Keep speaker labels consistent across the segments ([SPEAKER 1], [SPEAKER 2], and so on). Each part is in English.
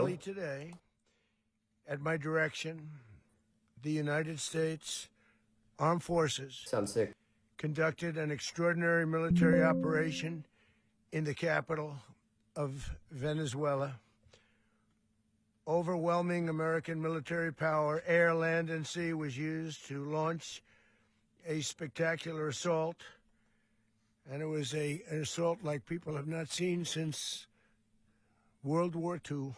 [SPEAKER 1] early today, at my direction, the United States Armed Forces
[SPEAKER 2] Sounds sick.
[SPEAKER 1] conducted an extraordinary military operation in the capital of Venezuela. Overwhelming American military power, air, land, and sea, was used to launch a spectacular assault. And it was an assault like people have not seen since World War II.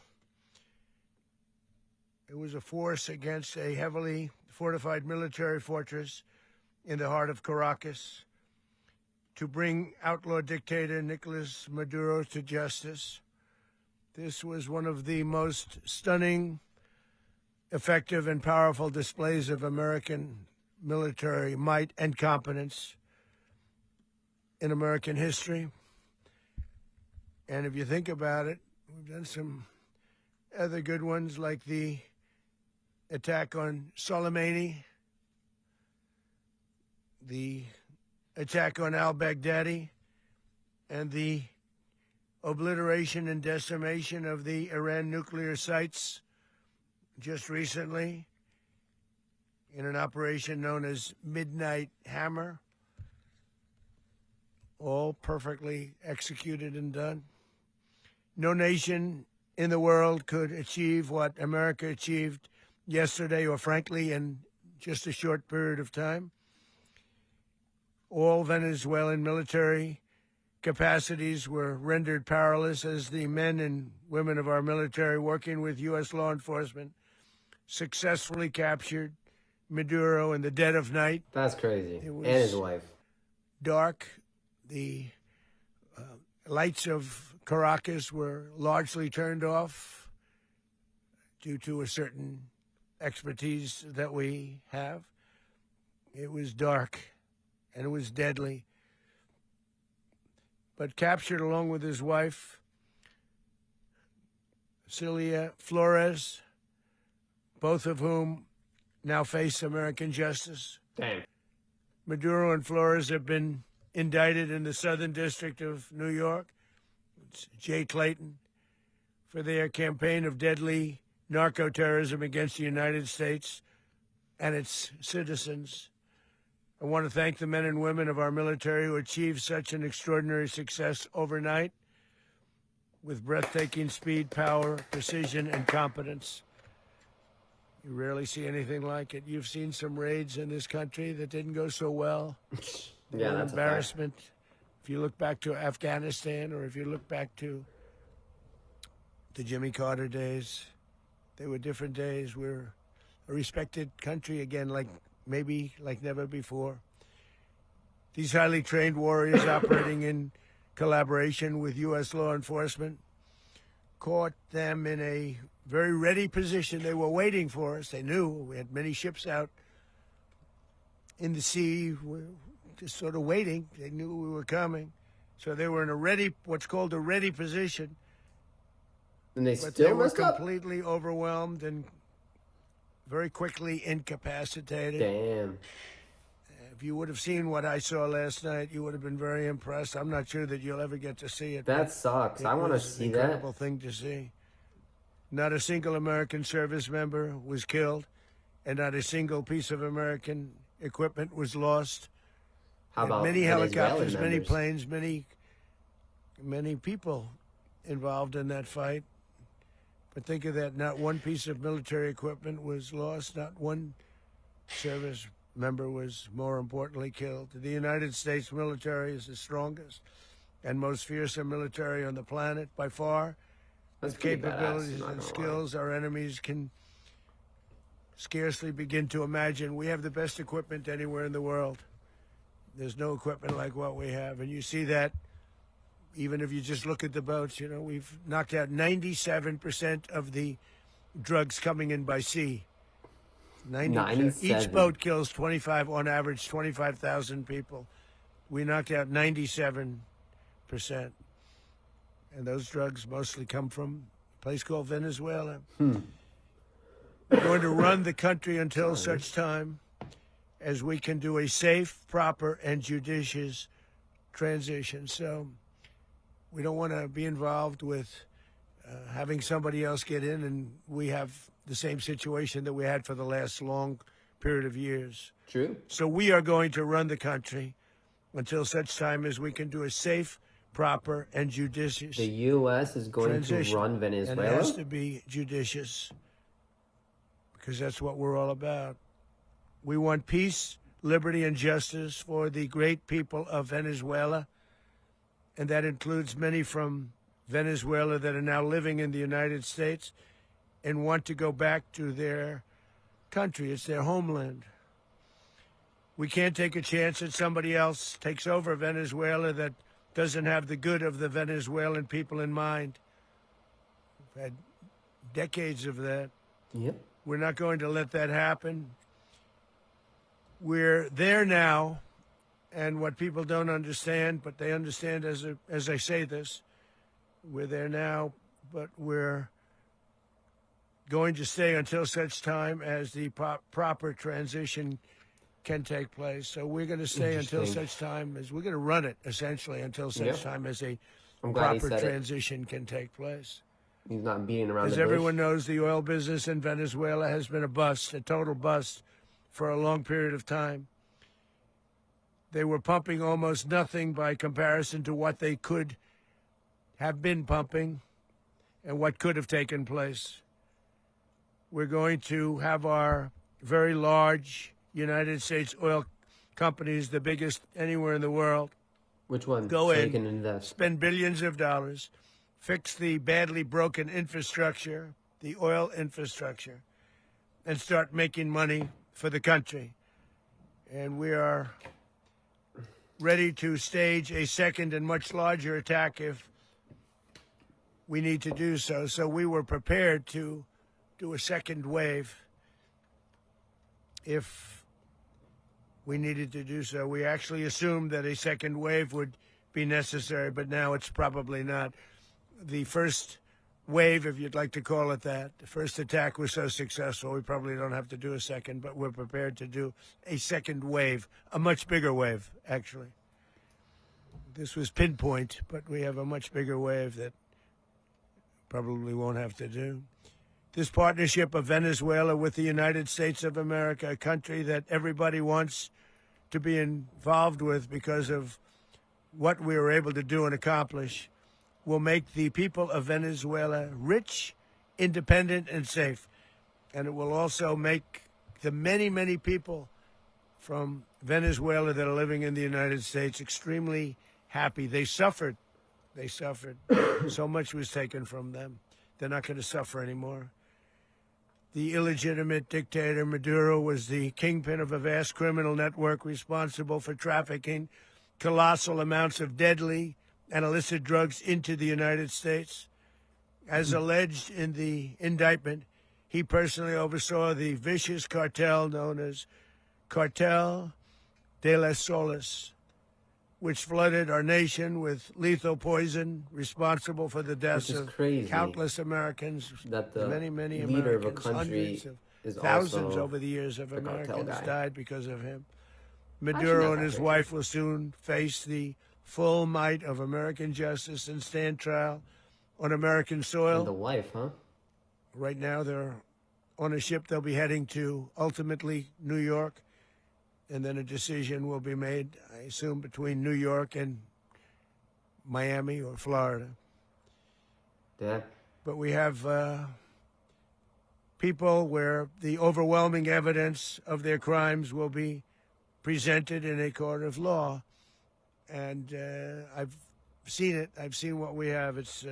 [SPEAKER 1] It was a force against a heavily fortified military fortress in the heart of Caracas to bring outlaw dictator Nicolas Maduro to justice. This was one of the most stunning, effective, and powerful displays of American military might and competence in American history. And if you think about it, we've done some other good ones, like the attack on Soleimani, the attack on al-Baghdadi, and the obliteration and decimation of the Iran nuclear sites just recently in an operation known as Midnight Hammer. All perfectly executed and done. No nation in the world could achieve what America achieved yesterday, or frankly, in just a short period of time. All Venezuelan military capacities were rendered powerless as the men and women of our military, working with U.S. law enforcement, successfully captured Maduro in the dead of night.
[SPEAKER 2] That's crazy.
[SPEAKER 1] It was
[SPEAKER 2] and his wife.
[SPEAKER 1] Dark. The lights of Caracas were largely turned off due to a certain expertise that we have. It was dark and it was deadly. But captured along with his wife, Celia Flores, both of whom now face American justice.
[SPEAKER 2] Damn.
[SPEAKER 1] Maduro and Flores have been indicted in the Southern District of New York. It's Jay Clayton, for their campaign of deadly narco-terrorism against the United States and its citizens. I want to thank the men and women of our military who achieved such an extraordinary success overnight with breathtaking speed, power, precision, and competence. You rarely see anything like it. You've seen some raids in this country that didn't go so well.
[SPEAKER 2] Yeah,
[SPEAKER 1] An
[SPEAKER 2] that's
[SPEAKER 1] embarrassment. If you look back to Afghanistan, or if you look back to the Jimmy Carter days, they were different days. We're a respected country again, like never before. These highly trained warriors operating in collaboration with U.S. law enforcement caught them in a very ready position. They were waiting for us. They knew we had many ships out in the sea, just sort of waiting. They knew we were coming. So they were in what's called a ready position.
[SPEAKER 2] And they
[SPEAKER 1] But
[SPEAKER 2] still
[SPEAKER 1] they were
[SPEAKER 2] messed up?
[SPEAKER 1] completely overwhelmed and very quickly incapacitated.
[SPEAKER 2] Damn.
[SPEAKER 1] If you would have seen what I saw last night, you would have been very impressed. I'm not sure that you'll ever get to see it.
[SPEAKER 2] That sucks. I want to see that.
[SPEAKER 1] Incredible thing to see. Not a single American service member was killed, and not a single piece of American equipment was lost.
[SPEAKER 2] How about
[SPEAKER 1] many helicopters,
[SPEAKER 2] Venezuelan
[SPEAKER 1] many
[SPEAKER 2] members?
[SPEAKER 1] planes, many people involved in that fight. But think of that, not one piece of military equipment was lost, not one service member was, more importantly, killed. The United States military is the strongest and most fearsome military on the planet by far.
[SPEAKER 2] That's
[SPEAKER 1] With
[SPEAKER 2] pretty
[SPEAKER 1] capabilities
[SPEAKER 2] badass, not
[SPEAKER 1] and
[SPEAKER 2] gonna
[SPEAKER 1] skills our enemies can scarcely begin to imagine. We have the best equipment anywhere in the world. There's no equipment like what we have. And you see that even if you just look at the boats. You know, we've knocked out 97% of the drugs coming in by sea. 90%. Each boat kills on average, 25,000 people. We knocked out 97%. And those drugs mostly come from a place called Venezuela. We're going to run the country until such time as we can do a safe, proper, and judicious transition. So we don't want to be involved with having somebody else get in, and we have the same situation that we had for the last long period of years.
[SPEAKER 2] True.
[SPEAKER 1] So we are going to run the country until such time as we can do a safe, proper, and judicious
[SPEAKER 2] The U.S. is going
[SPEAKER 1] transition.
[SPEAKER 2] to run
[SPEAKER 1] And
[SPEAKER 2] Venezuela?
[SPEAKER 1] it has to be judicious, because that's what we're all about. We want peace, liberty, and justice for the great people of Venezuela, and that includes many from Venezuela that are now living in the United States and want to go back to their country. It's their homeland. We can't take a chance that somebody else takes over Venezuela that doesn't have the good of the Venezuelan people in mind. We've had decades of that.
[SPEAKER 2] Yep.
[SPEAKER 1] We're not going to let that happen. We're there now, and what people don't understand, but they understand as I say this, we're there now, but we're going to stay until such time as the proper transition can take place. So we're going to stay until
[SPEAKER 2] Interesting.
[SPEAKER 1] such time as we're going to run it, essentially, until such
[SPEAKER 2] Yeah.
[SPEAKER 1] time as a
[SPEAKER 2] I'm glad he
[SPEAKER 1] proper
[SPEAKER 2] said it.
[SPEAKER 1] transition can take place.
[SPEAKER 2] He's not beating around
[SPEAKER 1] As
[SPEAKER 2] the bush.
[SPEAKER 1] everyone knows, the oil business in Venezuela has been a bust, a total bust, for a long period of time. They were pumping almost nothing by comparison to what they could have been pumping and what could have taken place. We're going to have our very large United States oil companies, the biggest anywhere in the world,
[SPEAKER 2] Which one?
[SPEAKER 1] go
[SPEAKER 2] So
[SPEAKER 1] in,
[SPEAKER 2] you can invest.
[SPEAKER 1] spend billions of dollars, fix the badly broken infrastructure, the oil infrastructure, and start making money for the country. And we are ready to stage a second and much larger attack if we need to do so. So we were prepared to do a second wave if we needed to do so. We actually assumed that a second wave would be necessary, but now it's probably not. The first wave, if you'd like to call it that, the first attack was so successful, we probably don't have to do a second, but we're prepared to do a second wave, a much bigger wave, actually. This was pinpoint, but we have a much bigger wave that probably won't have to do. This partnership of Venezuela with the United States of America, a country that everybody wants to be involved with because of what we were able to do and accomplish, will make the people of Venezuela rich, independent, and safe. And it will also make the many, many people from Venezuela that are living in the United States extremely happy. They suffered. They suffered. So much was taken from them. They're not going to suffer anymore. The illegitimate dictator Maduro was the kingpin of a vast criminal network responsible for trafficking colossal amounts of deadly and illicit drugs into the United States. As alleged in the indictment, he personally oversaw the vicious cartel known as Cartel de las Solas, which flooded our nation with lethal poison, responsible for the deaths
[SPEAKER 2] Which is
[SPEAKER 1] of
[SPEAKER 2] crazy
[SPEAKER 1] countless Americans,
[SPEAKER 2] that the
[SPEAKER 1] many, many
[SPEAKER 2] leader of a
[SPEAKER 1] Americans,
[SPEAKER 2] country
[SPEAKER 1] hundreds of
[SPEAKER 2] is
[SPEAKER 1] thousands
[SPEAKER 2] also
[SPEAKER 1] over the years of
[SPEAKER 2] the cartel
[SPEAKER 1] Americans
[SPEAKER 2] guy.
[SPEAKER 1] died because of him.
[SPEAKER 2] Actually,
[SPEAKER 1] Maduro
[SPEAKER 2] not
[SPEAKER 1] and
[SPEAKER 2] that
[SPEAKER 1] his
[SPEAKER 2] crazy.
[SPEAKER 1] wife will soon face the full might of American justice and stand trial on American soil.
[SPEAKER 2] And the wife, huh?
[SPEAKER 1] Right now, they're on a ship. They'll be heading to ultimately New York, and then a decision will be made, I assume, between New York and Miami or Florida.
[SPEAKER 2] Yeah.
[SPEAKER 1] But we have people where the overwhelming evidence of their crimes will be presented in a court of law. And I've seen it. I've seen what we have. It's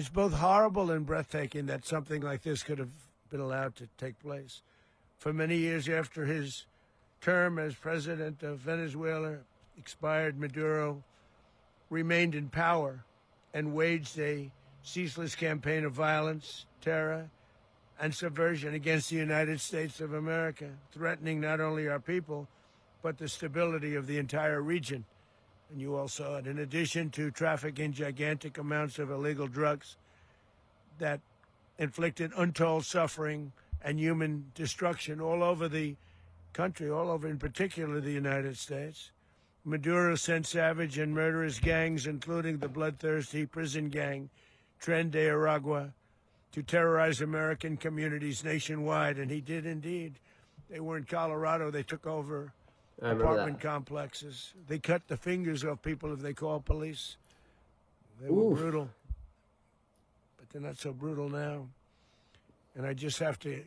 [SPEAKER 1] both horrible and breathtaking that something like this could have been allowed to take place. For many years after his term as president of Venezuela expired, Maduro remained in power and waged a ceaseless campaign of violence, terror, and subversion against the United States of America, threatening not only our people, but the stability of the entire region. And you all saw it. In addition to trafficking gigantic amounts of illegal drugs that inflicted untold suffering and human destruction all over the country, all over in particular the United States, Maduro sent savage and murderous gangs, including the bloodthirsty prison gang Tren de Aragua to terrorize American communities nationwide, and he did indeed. They were in Colorado. They took over
[SPEAKER 2] I remember
[SPEAKER 1] apartment
[SPEAKER 2] that.
[SPEAKER 1] complexes. They cut the fingers off people if they called police. They were
[SPEAKER 2] Oof.
[SPEAKER 1] brutal, but they're not so brutal now. And I just have to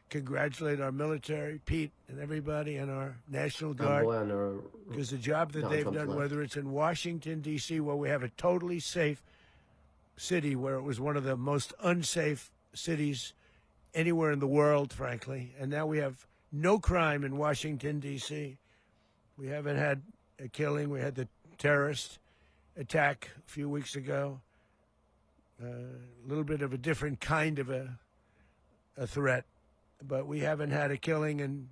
[SPEAKER 1] congratulate our military, Pete, and everybody, and our National Guard,
[SPEAKER 2] Boy, on our,
[SPEAKER 1] because the job that
[SPEAKER 2] Donald
[SPEAKER 1] they've
[SPEAKER 2] Trump's
[SPEAKER 1] done,
[SPEAKER 2] left.
[SPEAKER 1] whether it's in Washington, D.C., where we have a totally safe city, where it was one of the most unsafe cities anywhere in the world, frankly, and now we have no crime in Washington, D.C. We haven't had a killing. We had the terrorist attack a few weeks ago. A little bit of a different kind of a threat, but we haven't had a killing in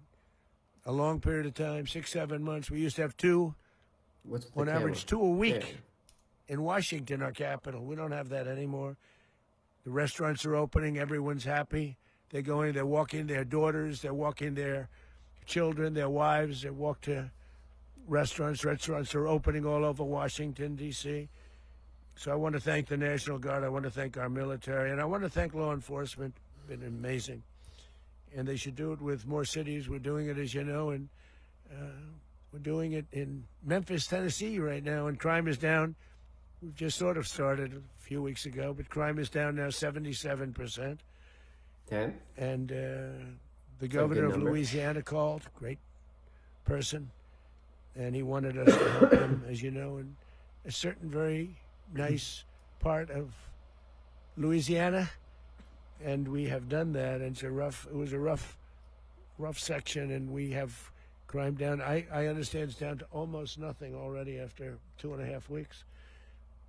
[SPEAKER 1] a long period of time, 6, 7 months. We used to have two,
[SPEAKER 2] What's with the
[SPEAKER 1] on average,
[SPEAKER 2] camera?
[SPEAKER 1] 2 a week
[SPEAKER 2] Yeah.
[SPEAKER 1] in Washington, our capital. We don't have that anymore. The restaurants are opening. Everyone's happy. They're going, they're walking their daughters, they're walking their children, their wives. They walk to restaurants. Restaurants are opening all over Washington, D.C. So I want to thank the National Guard. I want to thank our military. And I want to thank law enforcement. Been amazing. And they should do it with more cities. We're doing it, as you know, and we're doing it in Memphis, Tennessee right now, and crime is down. We've just sort of started a few weeks ago, but crime is down now 77%.
[SPEAKER 2] 10?
[SPEAKER 1] And the
[SPEAKER 2] good
[SPEAKER 1] governor of
[SPEAKER 2] number.
[SPEAKER 1] Louisiana called, great person, and he wanted us to help him, as you know, in a certain very nice part of Louisiana, and we have done that. And it was a rough section, and we have crime down. I understand it's down to almost nothing already after 2.5 weeks.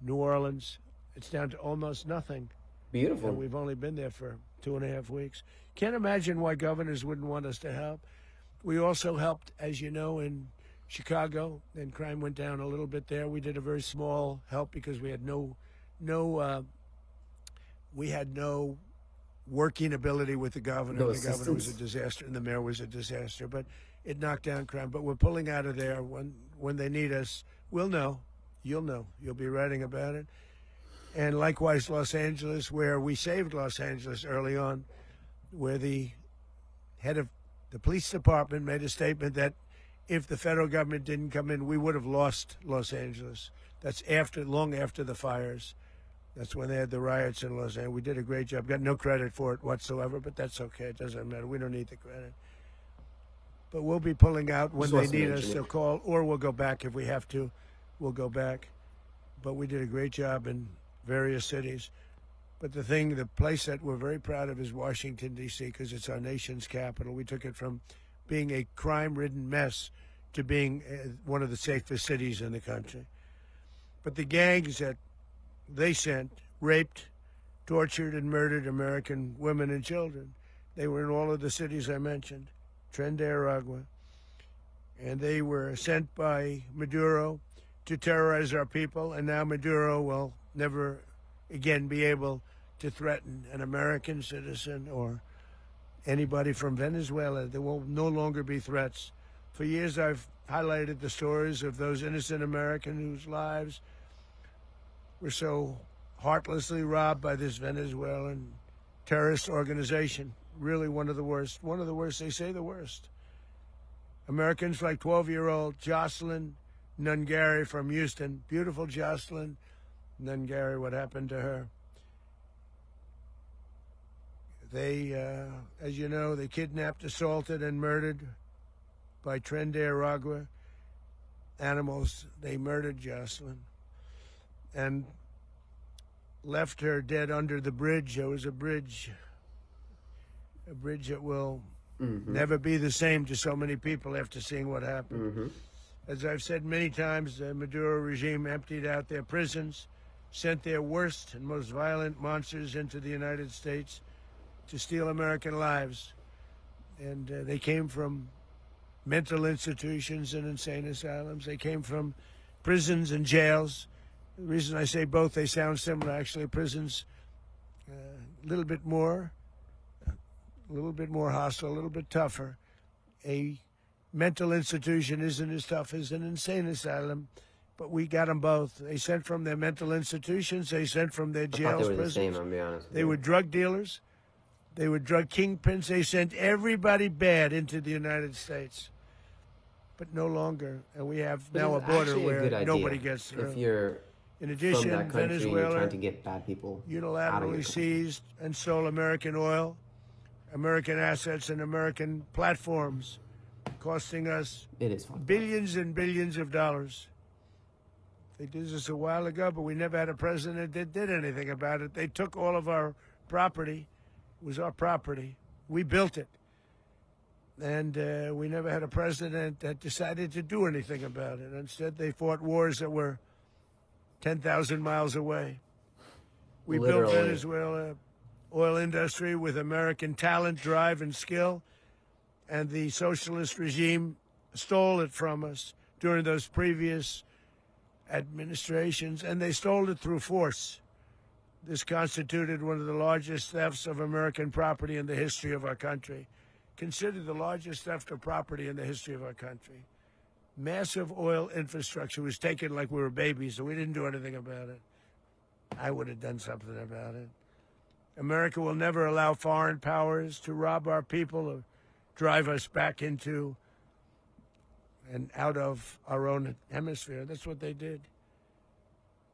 [SPEAKER 1] New Orleans, it's down to almost nothing.
[SPEAKER 2] Beautiful.
[SPEAKER 1] And we've only been there for 2.5 weeks. Can't imagine why governors wouldn't want us to help. We also helped, as you know, in Chicago, and crime went down a little bit there. We did a very small help because we had no working ability with the governor.
[SPEAKER 2] No
[SPEAKER 1] The governor was a
[SPEAKER 2] assistance.
[SPEAKER 1] disaster, and the mayor was a disaster. But it knocked down crime. But we're pulling out of there. When they need us, we'll know. You'll know. You'll be writing about it. And likewise, Los Angeles, where we saved Los Angeles early on, where the head of the police department made a statement that if the federal government didn't come in, we would have lost Los Angeles. That's long after the fires. That's when they had the riots in Los Angeles. We did a great job. Got no credit for it whatsoever, but that's okay. It doesn't matter. We don't need the credit. But we'll be pulling out when
[SPEAKER 2] Just
[SPEAKER 1] they
[SPEAKER 2] wants to
[SPEAKER 1] need
[SPEAKER 2] mention
[SPEAKER 1] us.
[SPEAKER 2] it.
[SPEAKER 1] They'll call, or we'll go back if we have to. We'll go back. But we did a great job in various cities. But the place that we're very proud of is Washington, D.C., because it's our nation's capital. We took it from being a crime-ridden mess to being one of the safest cities in the country. But the gangs that they sent raped, tortured, and murdered American women and children. They were in all of the cities I mentioned, Tren de Aragua. And they were sent by Maduro to terrorize our people, and now Maduro will never again be able to threaten an American citizen or anybody from Venezuela. There will no longer be threats. For years I've highlighted the stories of those innocent Americans whose lives were so heartlessly robbed by this Venezuelan terrorist organization. Really one of the worst. One of the worst, they say the worst. Americans like 12-year-old Jocelyn Nungary from Houston. Beautiful Jocelyn Nungary, what happened to her? They, as you know, they kidnapped, assaulted, and murdered by Tren de Aragua animals. They murdered Jocelyn and left her dead under the bridge. There was a bridge that will never be the same to so many people after seeing what happened. As I've said many times, the Maduro regime emptied out their prisons, sent their worst and most violent monsters into the United States to steal American lives. And they came from mental institutions and insane asylums. They came from prisons and jails. The reason I say both, they sound similar. Actually, prisons, a little bit more hostile, a little bit tougher. A mental institution isn't as tough as an insane asylum, but we got them both. They sent from their mental institutions. They sent from their
[SPEAKER 2] I thought they
[SPEAKER 1] jails,
[SPEAKER 2] were the
[SPEAKER 1] prisons.
[SPEAKER 2] same, I'll be honest with
[SPEAKER 1] They
[SPEAKER 2] you.
[SPEAKER 1] were drug dealers. They were drug kingpins. They sent everybody bad into the United States. But no longer. And we have
[SPEAKER 2] But
[SPEAKER 1] now a
[SPEAKER 2] it's
[SPEAKER 1] border
[SPEAKER 2] actually a
[SPEAKER 1] where
[SPEAKER 2] good idea
[SPEAKER 1] nobody gets through.
[SPEAKER 2] if you're
[SPEAKER 1] In
[SPEAKER 2] from
[SPEAKER 1] addition,
[SPEAKER 2] that country and you're
[SPEAKER 1] Venezuela
[SPEAKER 2] trying to get bad people out of your
[SPEAKER 1] unilaterally
[SPEAKER 2] country.
[SPEAKER 1] seized and stole American oil, American assets, and American platforms, costing us
[SPEAKER 2] It is fun.
[SPEAKER 1] billions and billions of dollars. They did this a while ago, but we never had a president that did anything about it. They took all of our property. It was our property. We built it. And we never had a president that decided to do anything about it. Instead, they fought wars that were 10,000 miles away. We built
[SPEAKER 2] Literally.
[SPEAKER 1] Venezuela oil industry with American talent, drive, and skill. And the socialist regime stole it from us during those previous administrations, and they stole it through force. This constituted one of the largest thefts of American property in the history of our country. Considered the largest theft of property in the history of our country. Massive oil infrastructure was taken like we were babies, and we didn't do anything about it. I would have done something about it. America will never allow foreign powers to rob our people or drive us back into and out of our own hemisphere. That's what they did.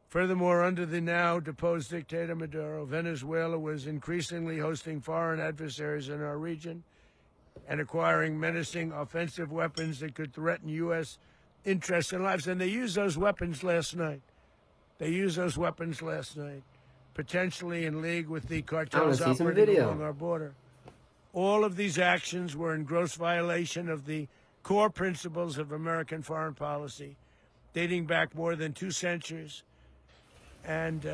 [SPEAKER 1] Furthermore, under the now deposed dictator Maduro, Venezuela was increasingly hosting foreign adversaries in our region and acquiring menacing offensive weapons that could threaten U.S. interests and lives. And they used those weapons last night. Potentially in league with the cartels
[SPEAKER 2] see some
[SPEAKER 1] operating
[SPEAKER 2] video.
[SPEAKER 1] along our border. All of these actions were in gross violation of the core principles of American foreign policy, dating back more than 2 centuries, and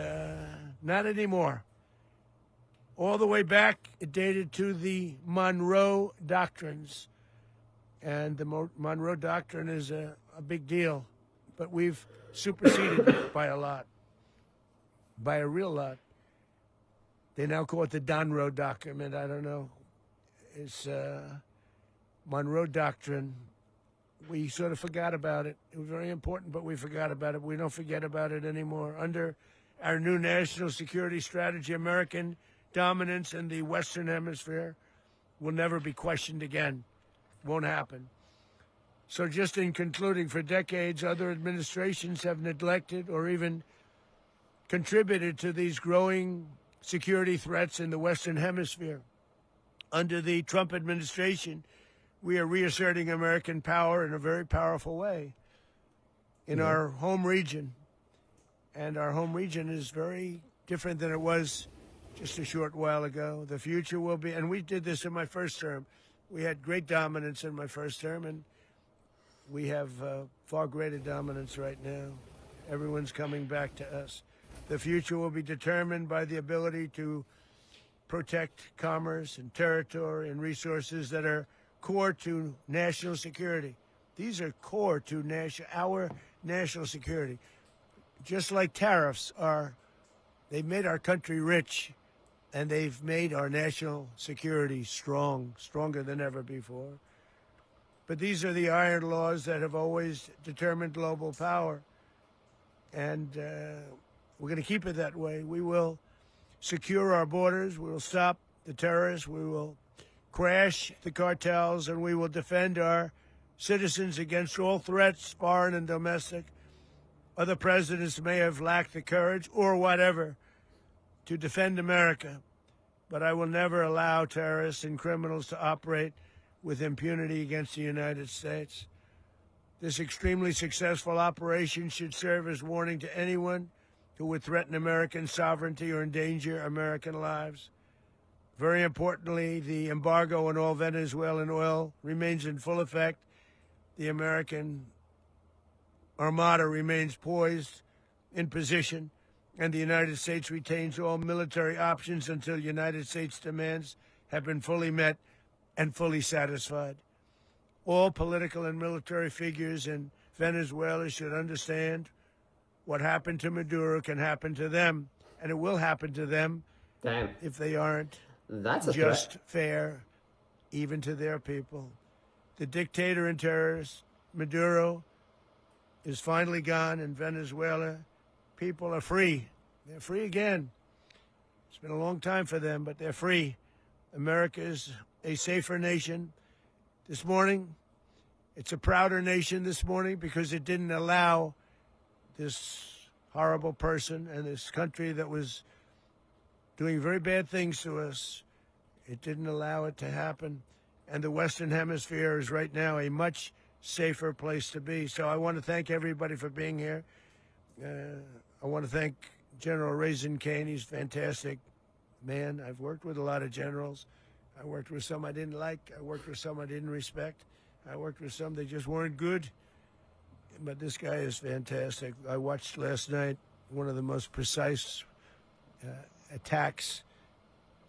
[SPEAKER 1] not anymore. All the way back, it dated to the Monroe Doctrines, and the Monroe Doctrine is a big deal, but we've superseded it by a lot, by a real lot. They now call it the Monroe Document. I don't know. It's Monroe Doctrine. We sort of forgot about it. It was very important, but we forgot about it. We don't forget about it anymore. Under our new national security strategy, American dominance in the Western Hemisphere will never be questioned again. Won't happen. So just in concluding, for decades, other administrations have neglected or even contributed to these growing security threats in the Western Hemisphere. Under the Trump administration, we are reasserting American power in a very powerful way in our home region. And our home region is very different than it was just a short while ago. The future will be, and we did this in my first term. We had great dominance in my first term, and we have far greater dominance right now. Everyone's coming back to us. The future will be determined by the ability to protect commerce and territory and resources that are core to national security. These are core to our national security. Just like tariffs are, they've made our country rich, and they've made our national security stronger than ever before. But these are the iron laws that have always determined global power, and we're going to keep it that way. We will secure our borders. We will stop the terrorists. We will crash the cartels, and we will defend our citizens against all threats, foreign and domestic. Other presidents may have lacked the courage or whatever to defend America, but I will never allow terrorists and criminals to operate with impunity against the United States. This extremely successful operation should serve as warning to anyone who would threaten American sovereignty or endanger American lives. Very importantly, the embargo on all Venezuelan oil remains in full effect. The American Armada remains poised in position, and the United States retains all military options until United States demands have been fully met and fully satisfied. All political and military figures in Venezuela should understand what happened to Maduro can happen to them, and it will happen to them
[SPEAKER 2] Damn.
[SPEAKER 1] if they aren't
[SPEAKER 2] That's a
[SPEAKER 1] just
[SPEAKER 2] threat.
[SPEAKER 1] fair, even to their people. The dictator and terrorist, Maduro, is finally gone in Venezuela. People are free. They're free again. It's been a long time for them, but they're free. America is a safer nation. This morning, it's a prouder nation this morning because it didn't allow this horrible person and this country that was doing very bad things to us. It didn't allow it to happen. And the Western Hemisphere is right now a much safer place to be. So I want to thank everybody for being here. I want to thank General Raisin Kane. He's a fantastic man. I've worked with a lot of generals. I worked with some I didn't like. I worked with some I didn't respect. I worked with some that just weren't good. But this guy is fantastic. I watched last night one of the most precise attacks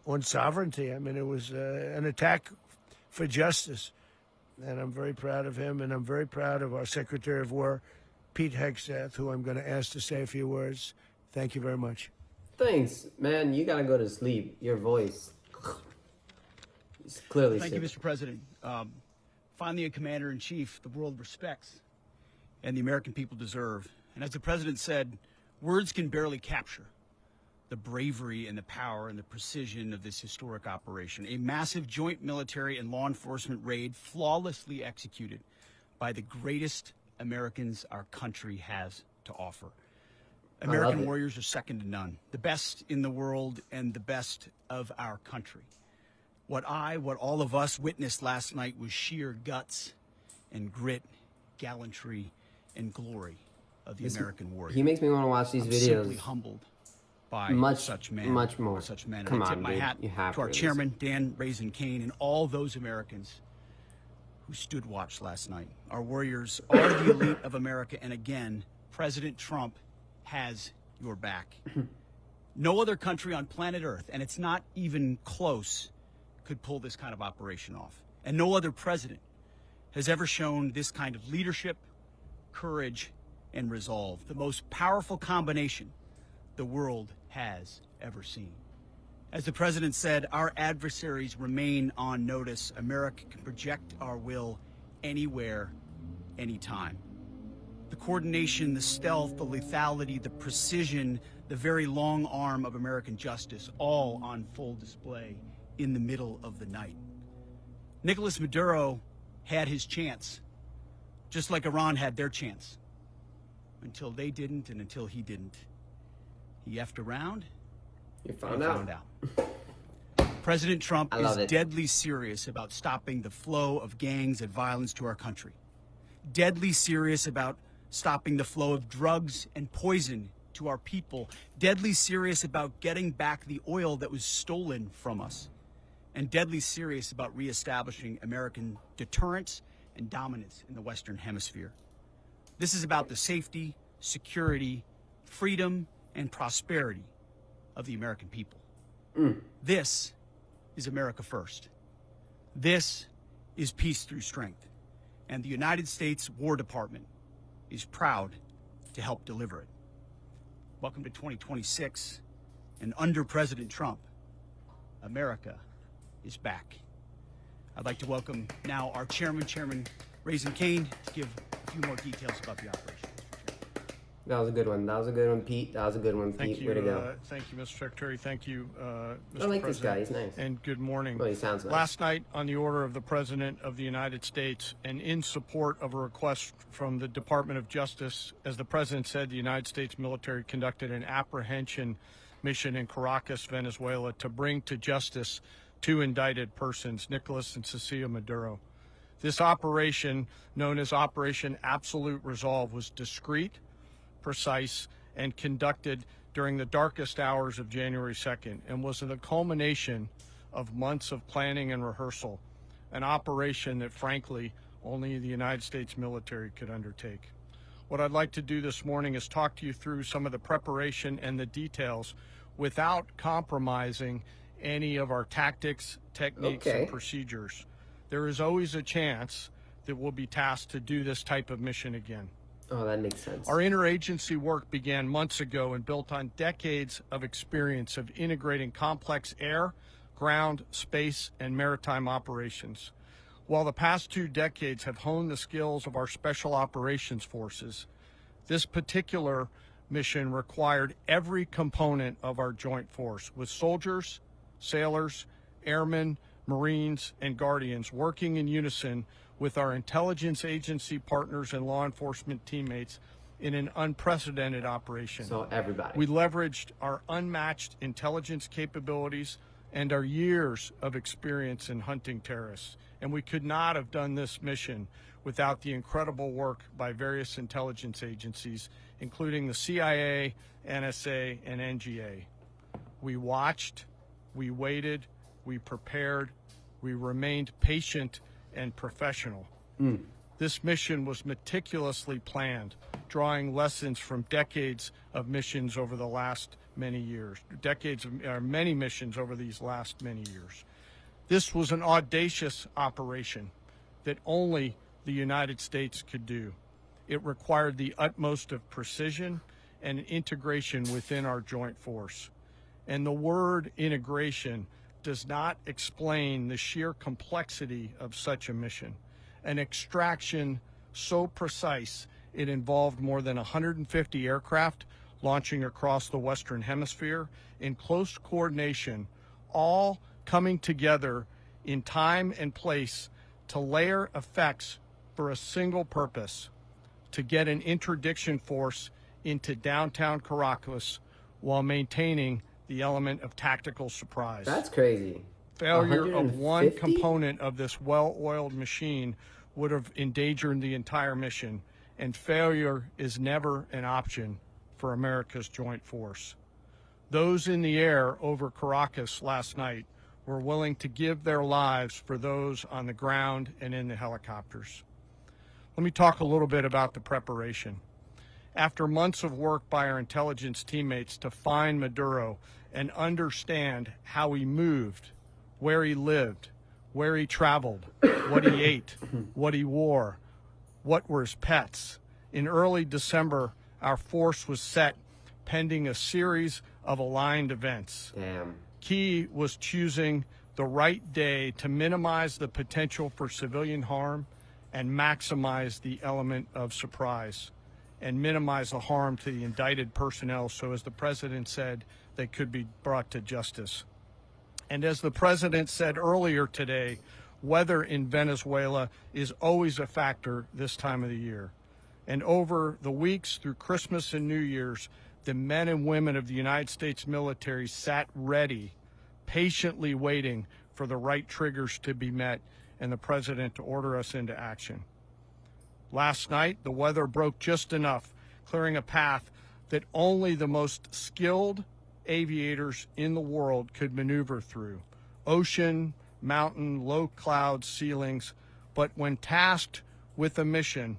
[SPEAKER 1] on sovereignty. I mean, it was an attack for justice. And I'm very proud of him, and I'm very proud of our Secretary of War, Pete Hegseth, who I'm going to ask to say a few words. Thank you very much.
[SPEAKER 2] Thanks, man. You got to go to sleep. Your voice is clearly
[SPEAKER 3] Thank
[SPEAKER 2] sick.
[SPEAKER 3] you, Mr. President. Finally, a commander-in-chief the world respects and the American people deserve. And as the president said, words can barely capture the bravery and the power and the precision of this historic operation. A massive joint military and law enforcement raid flawlessly executed by the greatest Americans our country has to offer. American warriors are second to none, the best in the world and the best of our country. What all of us witnessed last night was sheer guts and grit, gallantry and glory of the American warrior.
[SPEAKER 2] He makes me want to watch these
[SPEAKER 3] I'm
[SPEAKER 2] videos.
[SPEAKER 3] simply humbled by such men.
[SPEAKER 2] Much more.
[SPEAKER 3] Such men.
[SPEAKER 2] Come
[SPEAKER 3] and I tip
[SPEAKER 2] on,
[SPEAKER 3] my
[SPEAKER 2] dude.
[SPEAKER 3] hat
[SPEAKER 2] You have
[SPEAKER 3] to our
[SPEAKER 2] to
[SPEAKER 3] chairman, Dan Raisin Kane, and all those Americans who stood watch last night. Our warriors are the elite of America, and again, President Trump has your back. No other country on planet Earth, and it's not even close, could pull this kind of operation off. And no other president has ever shown this kind of leadership, courage, and resolve. The most powerful combination the world has ever seen. As the president said, our adversaries remain on notice. America can project our will anywhere, anytime. The coordination, the stealth, the lethality, the precision, the very long arm of American justice, all on full display in the middle of the night. Nicolas Maduro had his chance, just like Iran had their chance, until they didn't and until he didn't. He effed around.
[SPEAKER 2] You found out.
[SPEAKER 3] President Trump is
[SPEAKER 2] it.
[SPEAKER 3] deadly serious about stopping the flow of gangs and violence to our country. Deadly serious about stopping the flow of drugs and poison to our people. Deadly serious about getting back the oil that was stolen from us. And deadly serious about reestablishing American deterrence and dominance in the Western Hemisphere. This is about the safety, security, freedom, and prosperity of the American people. This is America first. This is peace through strength. And the United States War Department is proud to help deliver it. Welcome to 2026, and under President Trump, America is back. I'd like to welcome now our Chairman Raisin Kane, to give a few more details about the operation.
[SPEAKER 2] That was a good one. That was a good one, Pete. That was a good one,
[SPEAKER 4] Thank
[SPEAKER 2] Pete.
[SPEAKER 4] you.
[SPEAKER 2] Way to go.
[SPEAKER 4] Thank you, Mr. Secretary. Thank you, Mr.
[SPEAKER 2] I like
[SPEAKER 4] President.
[SPEAKER 2] this guy. He's nice.
[SPEAKER 4] And good morning.
[SPEAKER 2] Well, he sounds nice.
[SPEAKER 4] Last night, on the order of the President of the United States and in support of a request from the Department of Justice, as the President said, the United States military conducted an apprehension mission in Caracas, Venezuela, to bring to justice two indicted persons, Nicolas and Cecilia Maduro. This operation, known as Operation Absolute Resolve, was discreet, precise, and conducted during the darkest hours of January 2nd and was the culmination of months of planning and rehearsal, an operation that, frankly, only the United States military could undertake. What I'd like to do this morning is talk to you through some of the preparation and the details without compromising any of our tactics, techniques, and procedures. There is always a chance that we'll be tasked to do this type of mission again.
[SPEAKER 2] Oh, that makes sense.
[SPEAKER 4] Our interagency work began months ago and built on decades of experience of integrating complex air, ground, space, and maritime operations. While the past 2 decades have honed the skills of our special operations forces, This particular mission required every component of our joint force, with soldiers, sailors, airmen, Marines, and Guardians working in unison with our intelligence agency partners and law enforcement teammates in an unprecedented operation.
[SPEAKER 2] So everybody.
[SPEAKER 4] We leveraged our unmatched intelligence capabilities and our years of experience in hunting terrorists. And we could not have done this mission without the incredible work by various intelligence agencies, including the CIA, NSA, and NGA. We watched, we waited, we prepared, we remained patient and professional. This mission was meticulously planned, drawing lessons from decades of missions over the last many years, many missions over these last many years. This was an audacious operation that only the United States could do. It required the utmost of precision and integration within our joint force. And the word integration does not explain the sheer complexity of such a mission. An extraction so precise it involved more than 150 aircraft launching across the Western Hemisphere in close coordination, all coming together in time and place to layer effects for a single purpose: to get an interdiction force into downtown Caracas while maintaining the element of tactical surprise.
[SPEAKER 2] That's crazy.
[SPEAKER 4] Failure of one
[SPEAKER 2] 150?
[SPEAKER 4] component of this well-oiled machine would have endangered the entire mission, and failure is never an option for America's joint force. Those in the air over Caracas last night were willing to give their lives for those on the ground and in the helicopters. Let me talk a little bit about the preparation. After months of work by our intelligence teammates to find Maduro and understand how he moved, where he lived, where he traveled, what he ate, what he wore, what were his pets, in early December, our force was set pending a series of aligned events.
[SPEAKER 2] Damn.
[SPEAKER 4] Key was choosing the right day to minimize the potential for civilian harm and maximize the element of surprise, and minimize the harm to the indicted personnel so, as the president said, they could be brought to justice. And as the president said earlier today, weather in Venezuela is always a factor this time of the year. And over the weeks through Christmas and New Year's, the men and women of the United States military sat ready, patiently waiting for the right triggers to be met and the president to order us into action. Last night, the weather broke just enough, clearing a path that only the most skilled aviators in the world could maneuver through. Ocean, mountain, low cloud ceilings. But when tasked with a mission,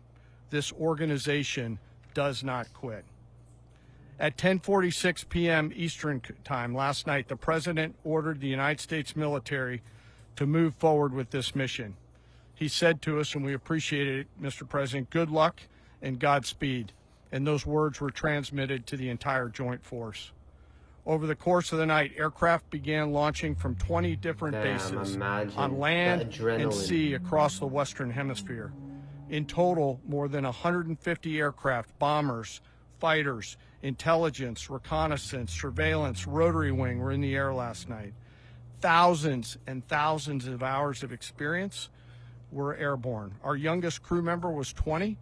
[SPEAKER 4] this organization does not quit. At 10:46 p.m. Eastern Time last night, the president ordered the United States military to move forward with this mission. He said to us, and we appreciated it, Mr. President, good luck and Godspeed. And those words were transmitted to the entire joint force. Over the course of the night, aircraft began launching from 20 different bases on land and sea across the Western Hemisphere. In total, more than 150 aircraft, bombers, fighters, intelligence, reconnaissance, surveillance, rotary wing were in the air last night. Thousands and thousands of hours of experience were airborne. Our youngest crew member was 20,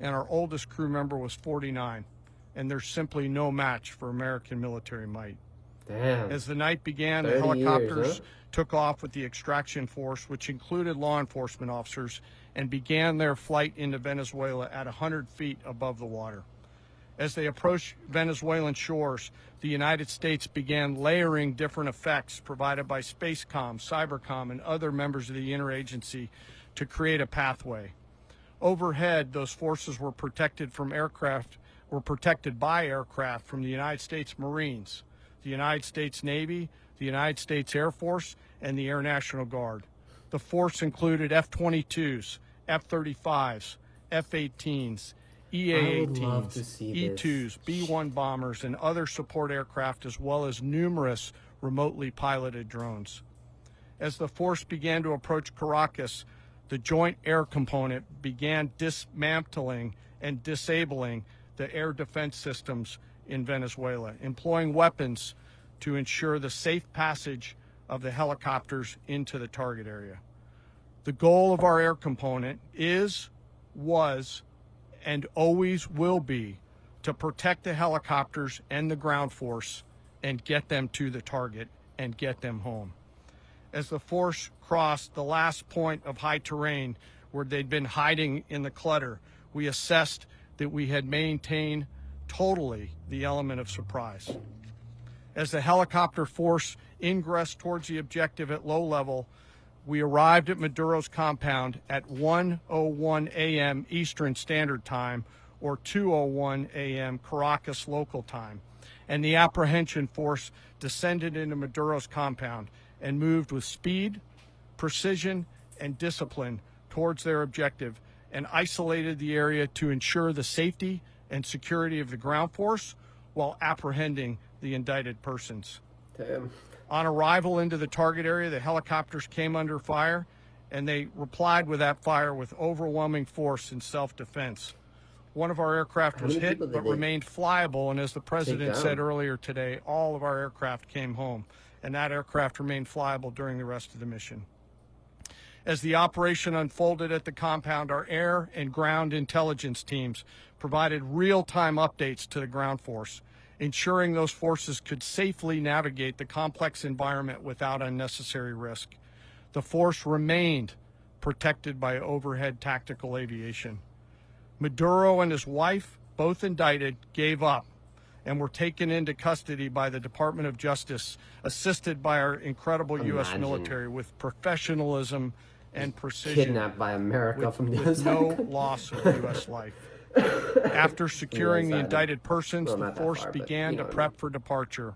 [SPEAKER 4] and our oldest crew member was 49. And there's simply no match for American military might.
[SPEAKER 2] Damn.
[SPEAKER 4] As the night began, the
[SPEAKER 2] 30
[SPEAKER 4] helicopters
[SPEAKER 2] years, huh?
[SPEAKER 4] took off with the extraction force, which included law enforcement officers, and began their flight into Venezuela at 100 feet above the water. As they approached Venezuelan shores, the United States began layering different effects provided by Spacecom, Cybercom, and other members of the interagency to create a pathway. Overhead, those forces were protected by aircraft from the United States Marines, the United States Navy, the United States Air Force, and the Air National Guard. The force included F-22s, F-35s, F-18s, EA-18s, E-2s, B-1 bombers, and other support aircraft, as well as numerous remotely piloted drones. As the force began to approach Caracas, the Joint Air Component began dismantling and disabling the air defense systems in Venezuela, employing weapons to ensure the safe passage of the helicopters into the target area. The goal of our air component is, was, and always will be to protect the helicopters and the ground force and get them to the target and get them home. As the force crossed the last point of high terrain where they'd been hiding in the clutter, we assessed that we had maintained totally the element of surprise. As the helicopter force ingressed towards the objective at low level, we arrived at Maduro's compound at 1:01 a.m. Eastern Standard Time, or 2:01 a.m. Caracas local time, and the apprehension force descended into Maduro's compound and moved with speed, precision, and discipline towards their objective and isolated the area to ensure the safety and security of the ground force while apprehending the indicted persons.
[SPEAKER 2] Damn.
[SPEAKER 4] On arrival into the target area, the helicopters came under fire, and they replied with that fire with overwhelming force in self-defense. One of our aircraft was hit but remained flyable, and as the president said earlier today, all of our aircraft came home, and that aircraft remained flyable during the rest of the mission. As the operation unfolded at the compound, our air and ground intelligence teams provided real-time updates to the ground force, ensuring those forces could safely navigate the complex environment without unnecessary risk. The force remained protected by overhead tactical aviation. Maduro and his wife, both indicted, gave up and were taken into custody by the Department of Justice, assisted by our incredible U.S. military with professionalism and precision.
[SPEAKER 2] Kidnapped by America from the
[SPEAKER 4] with no loss of U.S. life. After securing the indicted persons, the force began to prep for departure.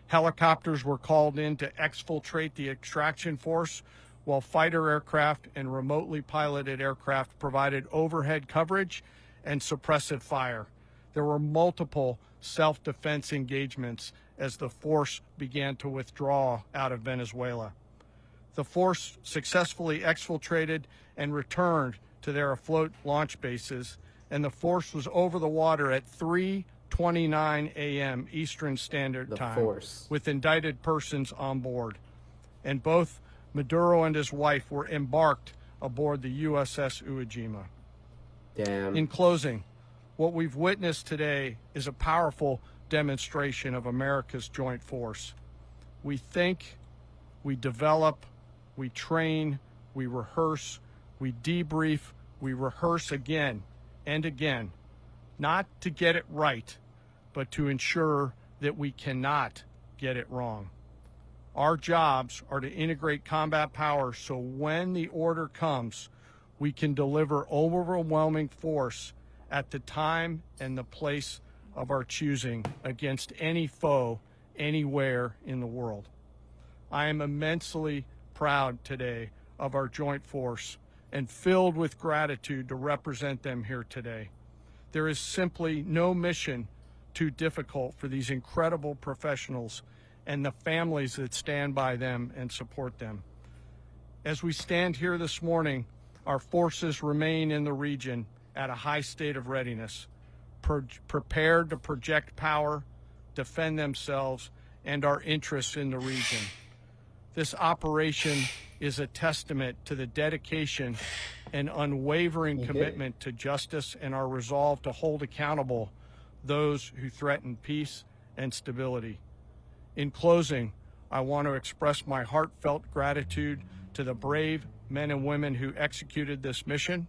[SPEAKER 4] Helicopters were called in to exfiltrate the extraction force, while fighter aircraft and remotely piloted aircraft provided overhead coverage and suppressive fire. There were multiple self-defense engagements as the force began to withdraw out of Venezuela. The force successfully exfiltrated and returned to their afloat launch bases, and the force was over the water at 3:29 a.m. Eastern Standard Time with indicted persons on board. And both Maduro and his wife were embarked aboard the USS Iwo Jima.
[SPEAKER 2] Damn.
[SPEAKER 4] In closing, what we've witnessed today is a powerful demonstration of America's joint force. We think, we develop, we train, we rehearse, we debrief, we rehearse again and again, not to get it right, but to ensure that we cannot get it wrong. Our jobs are to integrate combat power so when the order comes, we can deliver overwhelming force at the time and the place of our choosing against any foe anywhere in the world. I am immensely proud today of our joint force and filled with gratitude to represent them here today. There is simply no mission too difficult for these incredible professionals and the families that stand by them and support them. As we stand here this morning, our forces remain in the region at a high state of readiness, prepared to project power, defend themselves, and our interests in the region. This operation is a testament to the dedication and unwavering commitment to justice and our resolve to hold accountable those who threaten peace and stability. In closing, I want to express my heartfelt gratitude to the brave men and women who executed this mission.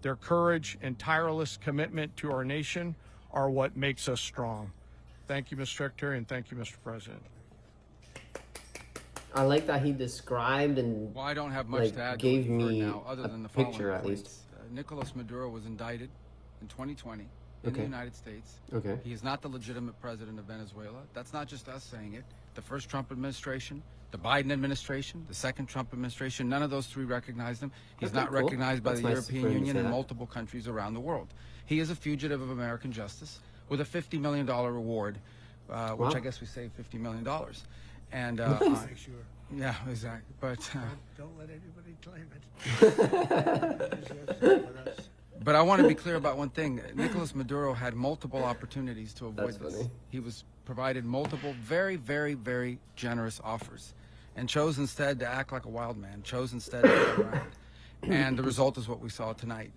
[SPEAKER 4] Their courage and tireless commitment to our nation are what makes us strong. Thank you, Mr. Secretary, and thank you, Mr. President.
[SPEAKER 2] I like that he described and
[SPEAKER 5] well, I don't have much to add
[SPEAKER 2] gave
[SPEAKER 5] to what you've
[SPEAKER 2] me
[SPEAKER 5] heard now, other than the
[SPEAKER 2] picture
[SPEAKER 5] following
[SPEAKER 2] at
[SPEAKER 5] points.
[SPEAKER 2] least.
[SPEAKER 5] Nicolas Maduro was indicted in 2020 in the United States.
[SPEAKER 2] Okay.
[SPEAKER 5] He is not the legitimate president of Venezuela. That's not just us saying it. The first Trump administration, the Biden administration, the second Trump administration, none of those three recognized him. He's not recognized by the European Union and multiple countries around the world. He is a fugitive of American justice with a $50 million reward, which I guess we saved $50 million. And
[SPEAKER 1] Make sure.
[SPEAKER 5] yeah, exactly. But
[SPEAKER 1] Don't let anybody claim it.
[SPEAKER 5] But I want to be clear about one thing. Nicolas Maduro had multiple opportunities to avoid
[SPEAKER 2] That's
[SPEAKER 5] this.
[SPEAKER 2] funny.
[SPEAKER 5] He was provided multiple very, very, very generous offers and chose instead to act like a wild man, chose instead to get around. And the result is what we saw tonight.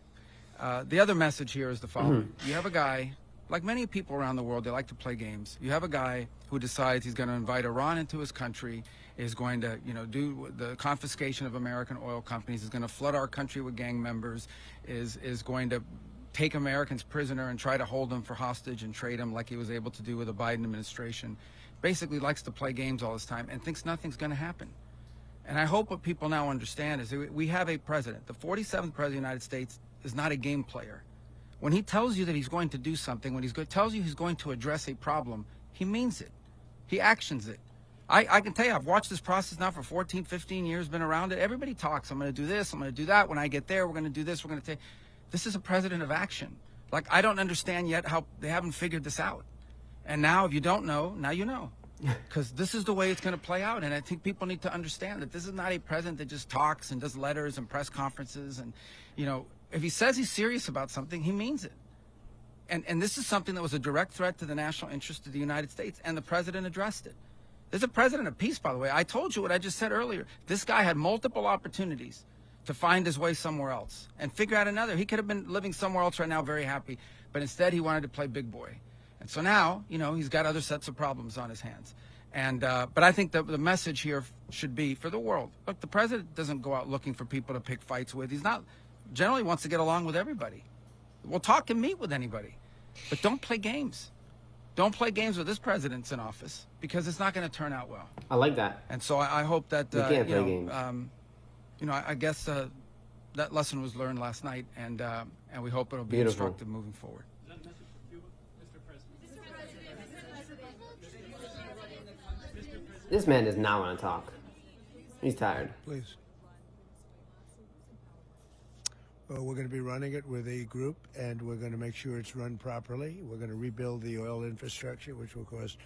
[SPEAKER 5] The other message here is the following. You have a guy, like many people around the world, they like to play games. You have a guy who decides he's going to invite Iran into his country, is going to, do the confiscation of American oil companies, is going to flood our country with gang members, is going to take Americans prisoner and try to hold them for hostage and trade them like he was able to do with the Biden administration. Basically likes to play games all this time and thinks nothing's going to happen. And I hope what people now understand is that we have a president. The 47th president of the United States is not a game player. When he tells you that he's going to do something, when tells you he's going to address a problem, he means it. He actions it. I can tell you, I've watched this process now for 14, 15 years, been around it. Everybody talks. I'm going to do this. I'm going to do that. When I get there, we're going to do this. We're going to take. This is a president of action. Like, I don't understand yet how they haven't figured this out. And now, if you don't know, now you know. Because this is the way it's going to play out. And I think people need to understand that this is not a president that just talks and does letters and press conferences. And, if he says he's serious about something, he means it. And this is something that was a direct threat to the national interest of the United States. And the president addressed it. There's a president of peace, by the way. I told you what I just said earlier. This guy had multiple opportunities to find his way somewhere else and figure out another. He could have been living somewhere else right now, very happy. But instead, he wanted to play big boy. And so now, he's got other sets of problems on his hands. And but I think the message here should be for the world. Look, the president doesn't go out looking for people to pick fights with. He's not generally wants to get along with everybody. We'll talk and meet with anybody. But don't play games. Don't play games with this president's in office because it's not going to turn out well.
[SPEAKER 2] I like that.
[SPEAKER 5] And so I hope that,
[SPEAKER 2] You can't play games.
[SPEAKER 5] I guess that lesson was learned last night, and we hope it'll be
[SPEAKER 2] Beautiful.
[SPEAKER 5] instructive moving forward.
[SPEAKER 2] This man does not want to talk. He's tired.
[SPEAKER 1] Please. Well, we're going to be running it with a group, and we're going to make sure it's run properly. We're going to rebuild the oil infrastructure, which will cost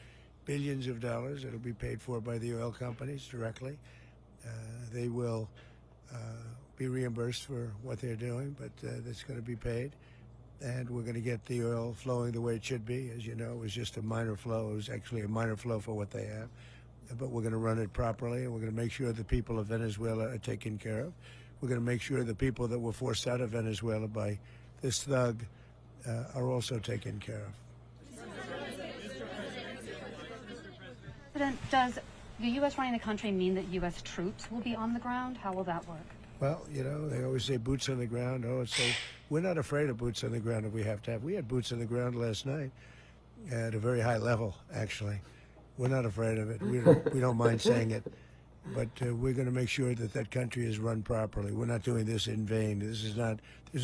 [SPEAKER 1] billions of dollars. It'll be paid for by the oil companies directly. They will be reimbursed for what they're doing, but that's going to be paid. And we're going to get the oil flowing the way it should be. As you know, it was just a minor flow. It was actually a minor flow for what they have. But we're going to run it properly, and we're going to make sure the people of Venezuela are taken care of. We're going to make sure the people that were forced out of Venezuela by this thug are also taken care of.
[SPEAKER 6] President, does the U.S. running the country mean that U.S. troops will be on the ground? How will that work?
[SPEAKER 1] Well, they always say boots on the ground. We're not afraid of boots on the ground if we have to have. We had boots on the ground last night at a very high level, actually. We're not afraid of it. We don't mind saying it. But we're going to make sure that that country is run properly. We're not doing this in vain. This is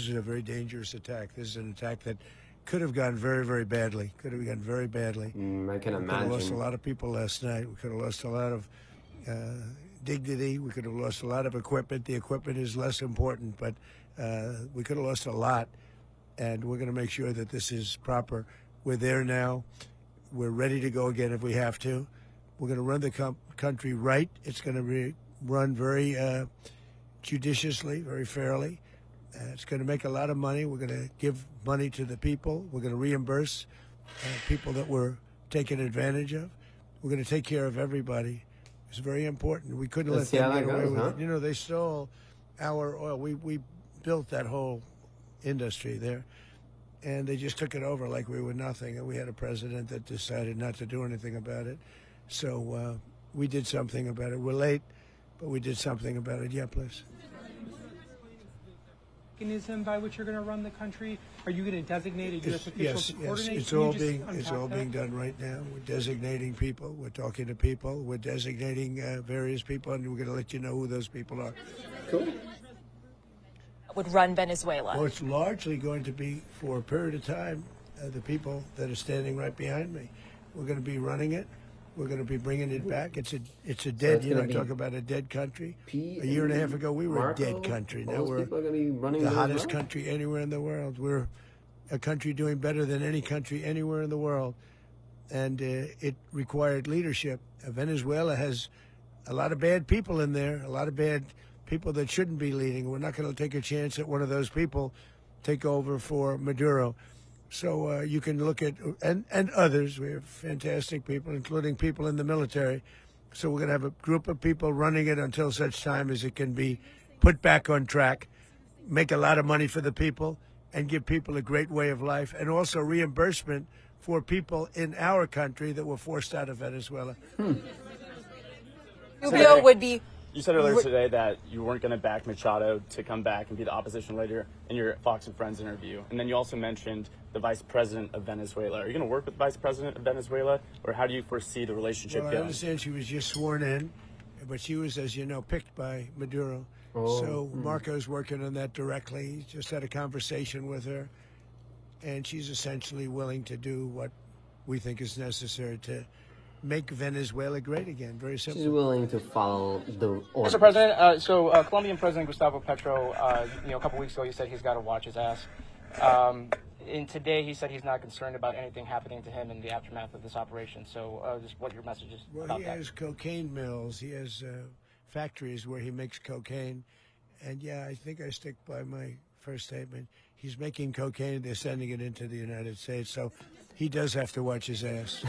[SPEAKER 1] a very dangerous attack. This is an attack that could have gone very, very badly. Could have gone very badly.
[SPEAKER 2] I can
[SPEAKER 1] We could have lost a
[SPEAKER 2] imagine.
[SPEAKER 1] lot of people last night. We could have lost a lot of dignity. We could have lost a lot of equipment. The equipment is less important, but we could have lost a lot. And we're going to make sure that this is proper. We're there now. We're ready to go again if we have to. We're going to run the country right. It's going to be run very judiciously, very fairly. It's going to make a lot of money. We're going to give money to the people. We're going to reimburse people that were taken advantage of. We're going to take care of everybody. It's very important. We couldn't
[SPEAKER 2] Let's
[SPEAKER 1] let
[SPEAKER 2] see how
[SPEAKER 1] them
[SPEAKER 2] that
[SPEAKER 1] get away
[SPEAKER 2] goes,
[SPEAKER 1] with
[SPEAKER 2] huh?
[SPEAKER 1] it. They stole our oil. We built that whole industry there. And they just took it over like we were nothing. And we had a president that decided not to do anything about it. So we did something about it. We're late, but we did something about it. Yeah, please.
[SPEAKER 7] Mechanism by which you're going to run the country? Are you going to designate a U.S. official
[SPEAKER 1] Yes,
[SPEAKER 7] to coordinate?
[SPEAKER 1] it's
[SPEAKER 7] Can you
[SPEAKER 1] all
[SPEAKER 7] just
[SPEAKER 1] being
[SPEAKER 7] unpack that?
[SPEAKER 1] done right now. We're designating people. We're talking to people. We're designating various people, and we're going to let you know who those people are.
[SPEAKER 2] Cool.
[SPEAKER 8] Would run Venezuela.
[SPEAKER 1] Well, it's largely going to be for a period of time the people that are standing right behind me. We're going to be running it. We're going to be bringing it back. It's a dead.
[SPEAKER 2] it's gonna be
[SPEAKER 1] talk about a dead country.
[SPEAKER 2] P
[SPEAKER 1] A year and a half ago, we were
[SPEAKER 2] Marco,
[SPEAKER 1] a dead country.
[SPEAKER 2] all
[SPEAKER 1] Now
[SPEAKER 2] those
[SPEAKER 1] we're
[SPEAKER 2] people are going to be running
[SPEAKER 1] the
[SPEAKER 2] Venezuela?
[SPEAKER 1] hottest country anywhere in the world. We're a country doing better than any country anywhere in the world, and it required leadership. Venezuela has a lot of bad people in there, a lot of bad people that shouldn't be leading. We're not going to take a chance that one of those people take over for Maduro. So you can look at, and others, we have fantastic people, including people in the military. So we're going to have a group of people running it until such time as it can be put back on track, make a lot of money for the people, and give people a great way of life, and also reimbursement for people in our country that were forced out of Venezuela.
[SPEAKER 8] Rubio would be.
[SPEAKER 9] You said earlier today that you weren't going to back Machado to come back and be the opposition leader in your Fox and Friends interview. And then you also mentioned the vice president of Venezuela. Are you going to work with the vice president of Venezuela, or how do you foresee the relationship
[SPEAKER 1] Well, I
[SPEAKER 9] going?
[SPEAKER 1] understand she was just sworn in, but she was, as you know, picked by Maduro. So Marco's working on that directly. He just had a conversation with her, and she's essentially willing to do what we think is necessary to make Venezuela great again. Very simple.
[SPEAKER 2] She's willing to follow the orders.
[SPEAKER 10] Mr. President, Colombian President Gustavo Petro, a couple weeks ago, he said he's got to watch his ass. And today he said he's not concerned about anything happening to him in the aftermath of this operation. So just what your message is about
[SPEAKER 1] he
[SPEAKER 10] that.
[SPEAKER 1] has cocaine mills. He has factories where he makes cocaine. And, yeah, I think I stick by my first statement. He's making cocaine. They're sending it into the United States. So he does have to watch his ass.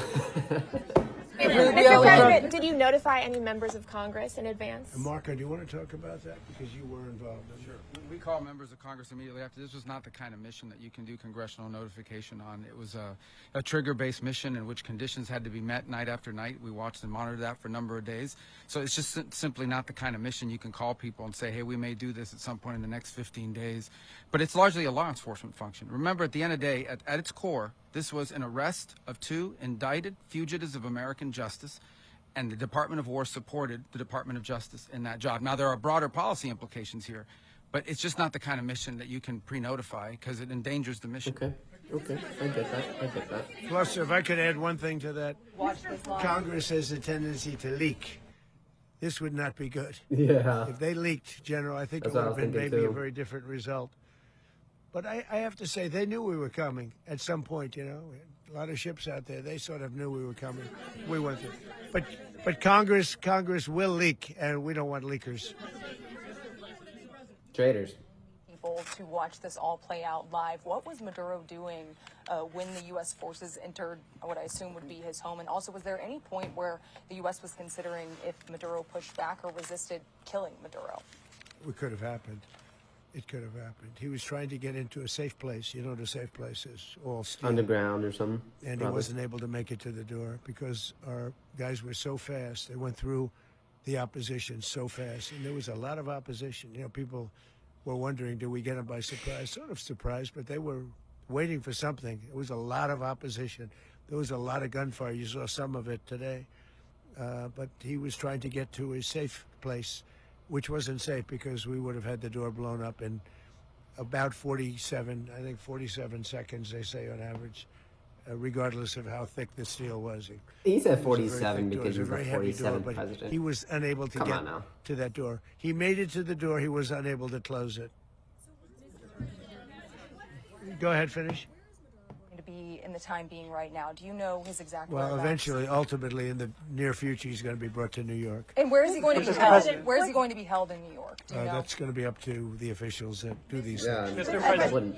[SPEAKER 11] Mr. President, did you notify any members of Congress in advance?
[SPEAKER 1] Marco, do you want to talk about that? Because you were involved in it.
[SPEAKER 5] Sure. We called members of Congress immediately after. This was not the kind of mission that you can do congressional notification on. It was a trigger-based mission in which conditions had to be met night after night. We watched and monitored that for a number of days. So it's just simply not the kind of mission you can call people and say, hey, we may do this at some point in the next 15 days. But it's largely a law enforcement function. Remember, at the end of the day, at its core, this was an arrest of 2 indicted fugitives of American justice, and the Department of War supported the Department of Justice in that job. Now, there are broader policy implications here, but it's just not the kind of mission that you can pre-notify because it endangers the mission.
[SPEAKER 2] Okay, I get that.
[SPEAKER 1] Plus, if I could add one thing to that, Congress has a tendency to leak. This would not be good.
[SPEAKER 2] Yeah.
[SPEAKER 1] If they leaked, General, I think
[SPEAKER 2] That's
[SPEAKER 1] it would
[SPEAKER 2] what I
[SPEAKER 1] have
[SPEAKER 2] was
[SPEAKER 1] been
[SPEAKER 2] thinking
[SPEAKER 1] maybe a
[SPEAKER 2] too.
[SPEAKER 1] very different result. But I have to say, they knew we were coming at some point, you know. A lot of ships out there, they sort of knew we were coming. We went through. But Congress will leak, and we don't want leakers.
[SPEAKER 2] Traitors.
[SPEAKER 8] People to watch this all play out live. What was Maduro doing when the U.S. forces entered what I assume would be his home? And also, was there any point where the U.S. was considering if Maduro pushed back or resisted killing Maduro?
[SPEAKER 1] It could have happened. It could have happened. He was trying to get into a safe place. You know what a safe place is? All steel.
[SPEAKER 2] Underground or something.
[SPEAKER 1] And he wasn't able to make it to the door because our guys were so fast. They went through the opposition so fast. And there was a lot of opposition. You know, people were wondering, do we get them by surprise? Sort of surprised, but they were waiting for something. It was a lot of opposition. There was a lot of gunfire. You saw some of it today. But he was trying to get to a safe place, which wasn't safe because we would have had the door blown up in about 47 seconds, they say on average, regardless of how thick the steel was.
[SPEAKER 2] He said 47 because he was the
[SPEAKER 1] heavy door,
[SPEAKER 2] 47th
[SPEAKER 1] but
[SPEAKER 2] president.
[SPEAKER 1] he was unable to get to that door. He made it to the door. He was unable to close it. Go ahead, finish.
[SPEAKER 8] To be in the time being right now, do you know his exact
[SPEAKER 1] Well,
[SPEAKER 8] whereabouts?
[SPEAKER 1] eventually, ultimately, in the near future, he's going to be brought to New York.
[SPEAKER 8] And where is he going to be held? Where is he going to be held in New York? Do you know?
[SPEAKER 1] That's going to be up to the officials that do these things.
[SPEAKER 12] Mr.
[SPEAKER 2] I
[SPEAKER 12] President,
[SPEAKER 2] wouldn't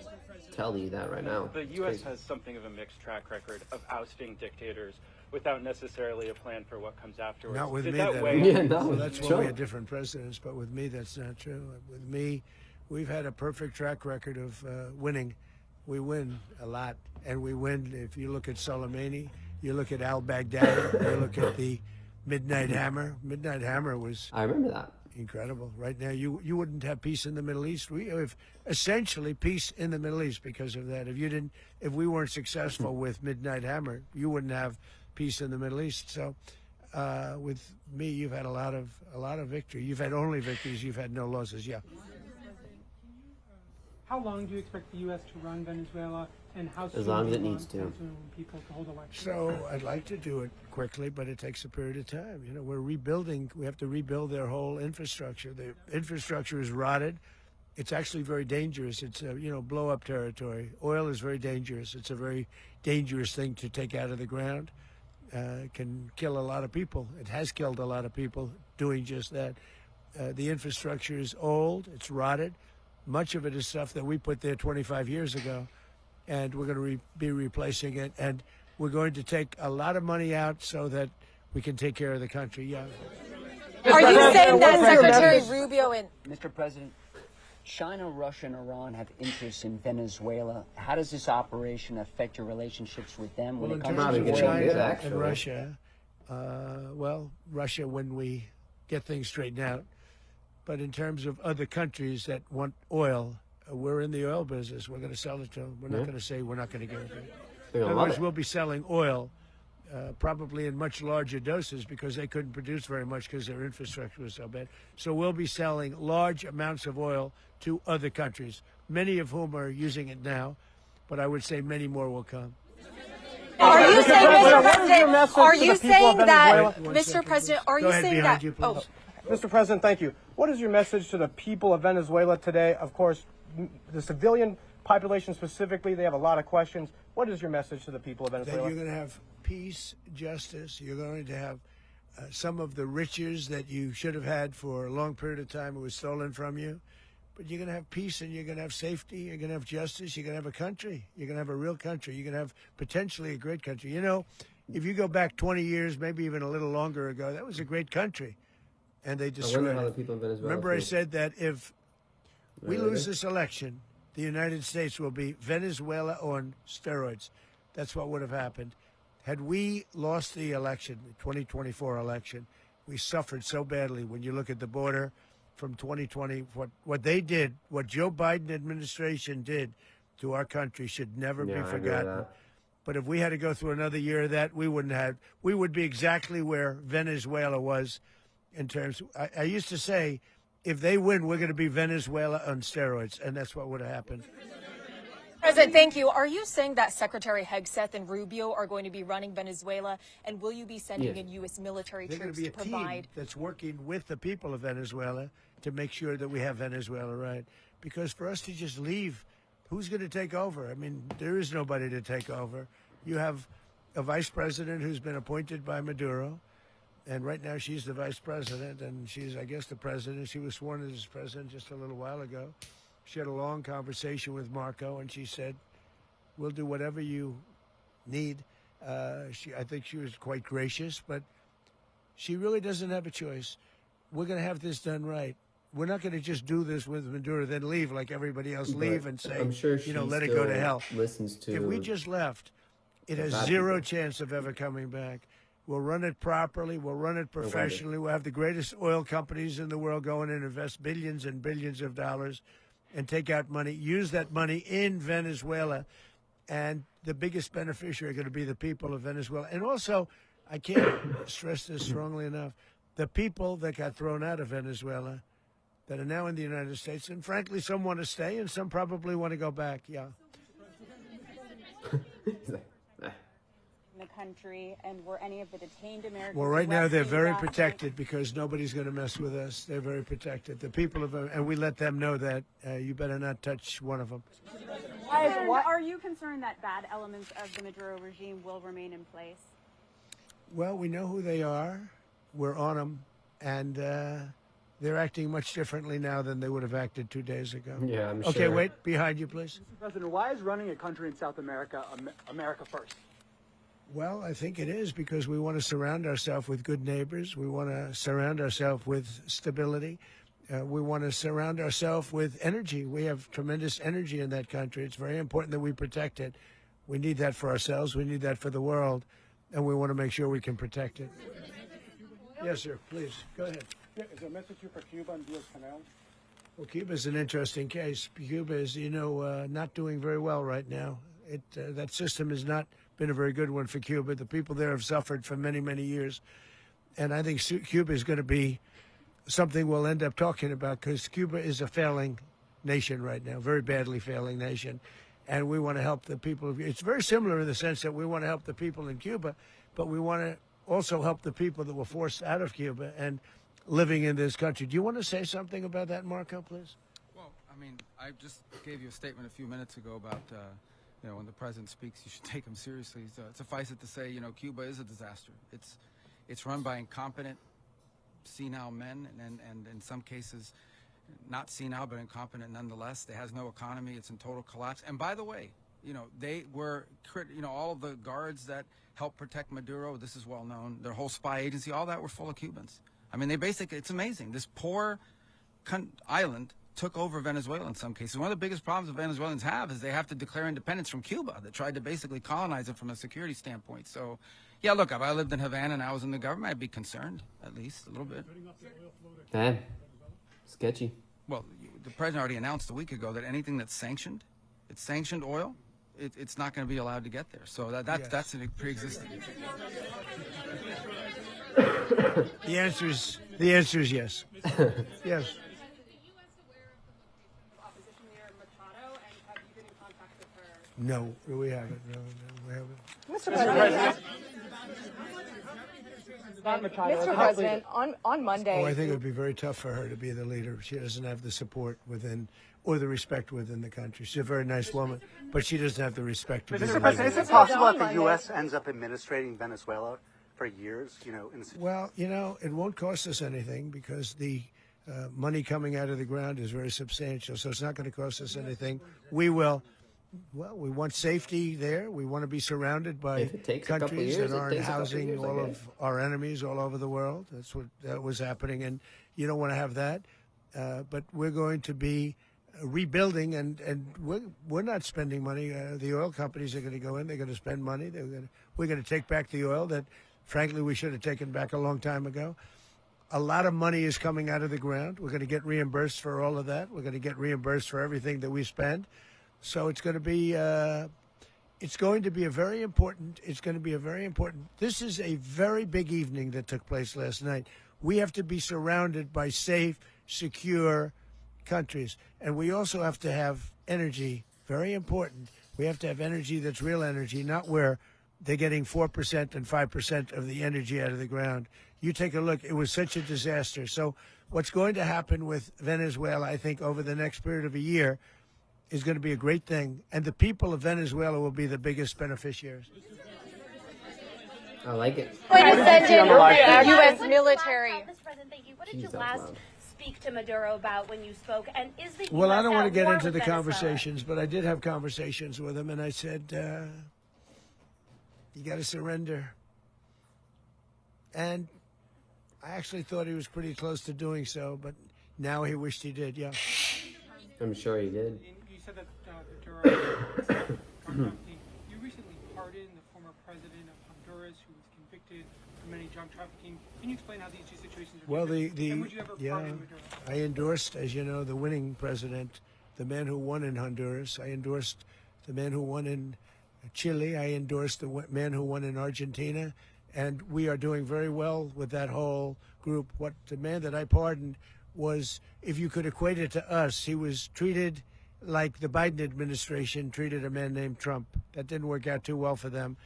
[SPEAKER 2] tell you that right now.
[SPEAKER 12] the U.S. has something of a mixed track record of ousting dictators without necessarily a plan for what comes afterwards.
[SPEAKER 1] Not with
[SPEAKER 12] Did
[SPEAKER 1] me.
[SPEAKER 12] that weigh-
[SPEAKER 2] Yeah, no,
[SPEAKER 1] Well, that's why
[SPEAKER 2] sure.
[SPEAKER 1] we had different presidents, but with me, that's not true. With me, we've had a perfect track record of winning. We win a lot, and we win. If you look at Soleimani, you look at al-Baghdadi, you look at the Midnight Hammer. Midnight Hammer was
[SPEAKER 2] I remember that.
[SPEAKER 1] incredible. Right now, you wouldn't have peace in the Middle East. We have essentially peace in the Middle East because of that. If we weren't successful with Midnight Hammer, you wouldn't have peace in the Middle East. So, with me, you've had a lot of victory. You've had only victories. You've had no losses. Yeah.
[SPEAKER 7] How long do you expect the U.S. to run Venezuela, and how soon
[SPEAKER 2] As long
[SPEAKER 7] do
[SPEAKER 2] as
[SPEAKER 7] you
[SPEAKER 2] it
[SPEAKER 7] want
[SPEAKER 2] needs to.
[SPEAKER 7] Venezuelan people to hold elections?
[SPEAKER 1] So I'd like to do it quickly, but it takes a period of time. You know, we're rebuilding. We have to rebuild their whole infrastructure. The infrastructure is rotted. It's actually very dangerous. It's blow-up territory. Oil is very dangerous. It's a very dangerous thing to take out of the ground. It can kill a lot of people. It has killed a lot of people doing just that. The infrastructure is old. It's rotted. much of it is stuff that we put there 25 years ago, and we're going to be replacing it. And we're going to take a lot of money out so that we can take care of the country. Yeah.
[SPEAKER 11] Are you saying that Secretary Rubio and
[SPEAKER 13] Mr. President, China, Russia, and Iran have interests in Venezuela. How does this operation affect your relationships with them when it comes to
[SPEAKER 1] China and Russia? Well, Russia when we get things straightened out. But in terms of other countries that want oil, we're in the oil business. We're going to sell it to them. We're not going to say we're not going to give it to them. In other words, we'll be selling oil probably in much larger doses because they couldn't produce very much because their infrastructure was so bad. So we'll be selling large amounts of oil to other countries, many of whom are using it now, but I would say many more will come.
[SPEAKER 11] Are you saying, Mr. President, are you saying that, Mr. President, are you saying that,
[SPEAKER 10] oh, Mr. President, thank you. What is your message to the people of Venezuela today? Of course, the civilian population specifically, they have a lot of questions. What is your message to the people of Venezuela?
[SPEAKER 1] That you're going to have peace, justice. You're going to have some of the riches that you should have had for a long period of time. It was stolen from you. But you're going to have peace and you're going to have safety. You're going to have justice. You're going to have a country. You're going to have a real country. You're going to have potentially a great country. You know, if you go back 20 years, maybe even a little longer ago, that was a great country. And they destroyed it.
[SPEAKER 2] How the people in Venezuela
[SPEAKER 1] Remember, I
[SPEAKER 2] feel.
[SPEAKER 1] said that if we lose this election, the United States will be Venezuela on steroids. That's what would have happened. Had we lost the election, the 2024 election, we suffered so badly. When you look at the border from 2020, what they did, what Joe Biden administration did to our country should never be forgotten. But if we had to go through another year of that, we would be exactly where Venezuela was in terms. I used to say, if they win, we're going to be Venezuela on steroids, and that's what would have happened.
[SPEAKER 11] President, thank you. Are you saying that Secretary Hegseth and Rubio are going to be running Venezuela, and will you be sending in U.S. military troops to provide?
[SPEAKER 1] Team that's working with the people of Venezuela to make sure that we have Venezuela right. Because for us to just leave, who's going to take over? I mean, there is nobody to take over. You have a vice president who's been appointed by Maduro, and right now she's the vice president, and she's, I guess, the president. She was sworn in as president just a little while ago. She had a long conversation with Marco, and she said, we'll do whatever you need. I think she was quite gracious, but she really doesn't have a choice. We're going to have this done right. We're not going to just do this with Maduro, then leave like everybody else, leave and say,
[SPEAKER 2] I'm sure
[SPEAKER 1] let it go to hell.
[SPEAKER 2] Listens to
[SPEAKER 1] if we just left, it has zero chance of ever coming back. We'll run it properly. We'll run it professionally. We'll have the greatest oil companies in the world go in and invest billions and billions of dollars and take out money, use that money in Venezuela. And the biggest beneficiary are going to be the people of Venezuela. And also, I can't stress this strongly enough, the people that got thrown out of Venezuela that are now in the United States, and frankly, some want to stay and some probably want to go back, yeah.
[SPEAKER 14] The country, and were any of the detained Americans?
[SPEAKER 1] Well, right now they're very protected because nobody's going to mess with us. They're very protected. The people of, and we let them know that you better not touch one of them.
[SPEAKER 14] Are you concerned that bad elements of the Maduro regime will remain in place?
[SPEAKER 1] Well, we know who they are. We're on them, and they're acting much differently now than they would have acted 2 days ago.
[SPEAKER 2] Yeah, I'm sure.
[SPEAKER 1] Okay, wait, behind you, please.
[SPEAKER 15] Mr. President, why is running a country in South America America first?
[SPEAKER 1] Well, I think it is because we want to surround ourselves with good neighbors. We want to surround ourselves with stability. We want to surround ourselves with energy. We have tremendous energy in that country. It's very important that we protect it. We need that for ourselves. We need that for the world. And we want to make sure we can protect it. Yes, sir. Please, go ahead.
[SPEAKER 15] Is there a message here for Cuba and Diaz-Canel?
[SPEAKER 1] Well, Cuba's an interesting case. Cuba is, not doing very well right now. That system has not been a very good one for Cuba. The people there have suffered for many, many years. And I think Cuba is going to be something we'll end up talking about because Cuba is a failing nation right now, very badly failing nation. And we want to help the people. It's very similar in the sense that we want to help the people in Cuba, but we want to also help the people that were forced out of Cuba and living in this country. Do you want to say something about that, Marco, please?
[SPEAKER 5] Well, I mean, I just gave you a statement a few minutes ago about, when the president speaks, you should take him seriously. So suffice it to say, Cuba is a disaster. It's run by incompetent, senile men, and in some cases, not senile but incompetent nonetheless. It has no economy. It's in total collapse. And by the way, they were, all of the guards that helped protect Maduro, this is well known, their whole spy agency, all that were full of Cubans. I mean, it's amazing. This poor island took over Venezuela in some cases. One of the biggest problems the Venezuelans have is they have to declare independence from Cuba that tried to basically colonize it from a security standpoint. So, yeah, look, if I lived in Havana and I was in the government, I'd be concerned, at least a little bit.
[SPEAKER 2] Sketchy.
[SPEAKER 5] Well, the president already announced a week ago that anything that's sanctioned, it's sanctioned oil, it's not going to be allowed to get there. So that's a pre-existing.
[SPEAKER 1] The answer is yes. Yes. No, we haven't. No, we haven't.
[SPEAKER 8] Mr. President. Mr. President, on Monday.
[SPEAKER 1] Oh, I think it would be very tough for her to be the leader. She doesn't have the support within or the respect within the country. She's a very nice woman, but she doesn't have the respect to be the
[SPEAKER 15] Mr.
[SPEAKER 1] leader.
[SPEAKER 15] President, is it possible that the U.S. ends up administrating Venezuela for years?
[SPEAKER 1] Well, it won't cost us anything because the money coming out of the ground is very substantial, so it's not going to cost us anything. We will. Well, we want safety there. We want to be surrounded by countries that aren't housing all of our enemies all over the world. That's what was happening, and you don't want to have that. But we're going to be rebuilding, and we're not spending money. The oil companies are going to go in. They're going to spend money. We're going to take back the oil that, frankly, we should have taken back a long time ago. A lot of money is coming out of the ground. We're going to get reimbursed for all of that. We're going to get reimbursed for everything that we spend. So it's going to be a very important. This is a very big evening that took place last night. We have to be surrounded by safe, secure countries, and we also have to have energy. Very important. We have to have energy that's real energy, not where they're getting 4% and 5% of the energy out of the ground. You take a look. It was such a disaster. So what's going to happen with Venezuela, I think, over the next period of a year, is going to be a great thing, and the people of Venezuela will be the biggest beneficiaries.
[SPEAKER 2] I like it.
[SPEAKER 11] Going to send in U.S. military.
[SPEAKER 14] Mr. President, thank you. What did you last speak to Maduro about when you spoke? And is the
[SPEAKER 1] Well,
[SPEAKER 14] US
[SPEAKER 1] I don't want to get into the
[SPEAKER 14] Venezuela?
[SPEAKER 1] conversations, but I did have conversations with him, and I said, you got to surrender. And I actually thought he was pretty close to doing so, but now he wished he did, yeah.
[SPEAKER 2] I'm sure he did.
[SPEAKER 7] You said that you recently pardoned the former president of Honduras who was convicted for many drug trafficking. Can you explain how these two situations are different? And would you ever pardon Maduro?
[SPEAKER 1] I endorsed, as you know, the winning president, the man who won in Honduras. I endorsed the man who won in Chile. I endorsed the man who won in Argentina. And we are doing very well with that whole group. What the man that I pardoned was, if you could equate it to us, he was treated like the Biden administration treated a man named Trump. That didn't work out too well for them.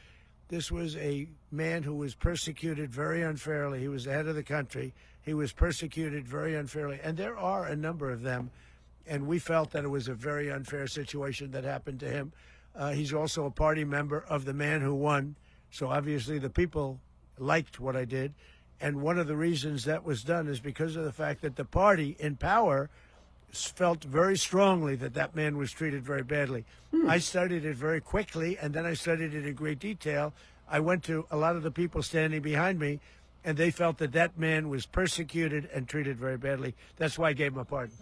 [SPEAKER 1] This was a man who was persecuted very unfairly. He was the head of the country. He was persecuted very unfairly. And there are a number of them. And we felt that it was a very unfair situation that happened to him. He's also a party member of the man who won. So obviously the people liked what I did. And one of the reasons that was done is because of the fact that the party in power felt very strongly that that man was treated very badly. I studied it very quickly, and then I studied it in great detail. I went to a lot of the people standing behind me, and they felt that that man was persecuted and treated very badly. That's why I gave him a pardon.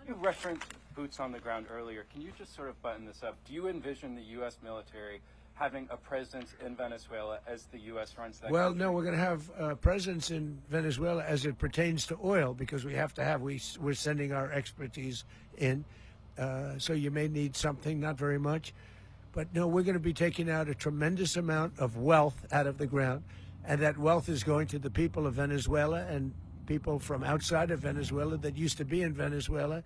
[SPEAKER 12] You referenced boots on the ground earlier. Can you just sort of button this up? Do you envision the U.S. military having a presence in Venezuela as the U.S. runs that country?
[SPEAKER 1] No, we're going to have a presence in Venezuela as it pertains to oil, because we have to have, we're sending our expertise in. So you may need something, not very much. But no, we're going to be taking out a tremendous amount of wealth out of the ground. And that wealth is going to the people of Venezuela and people from outside of Venezuela that used to be in Venezuela.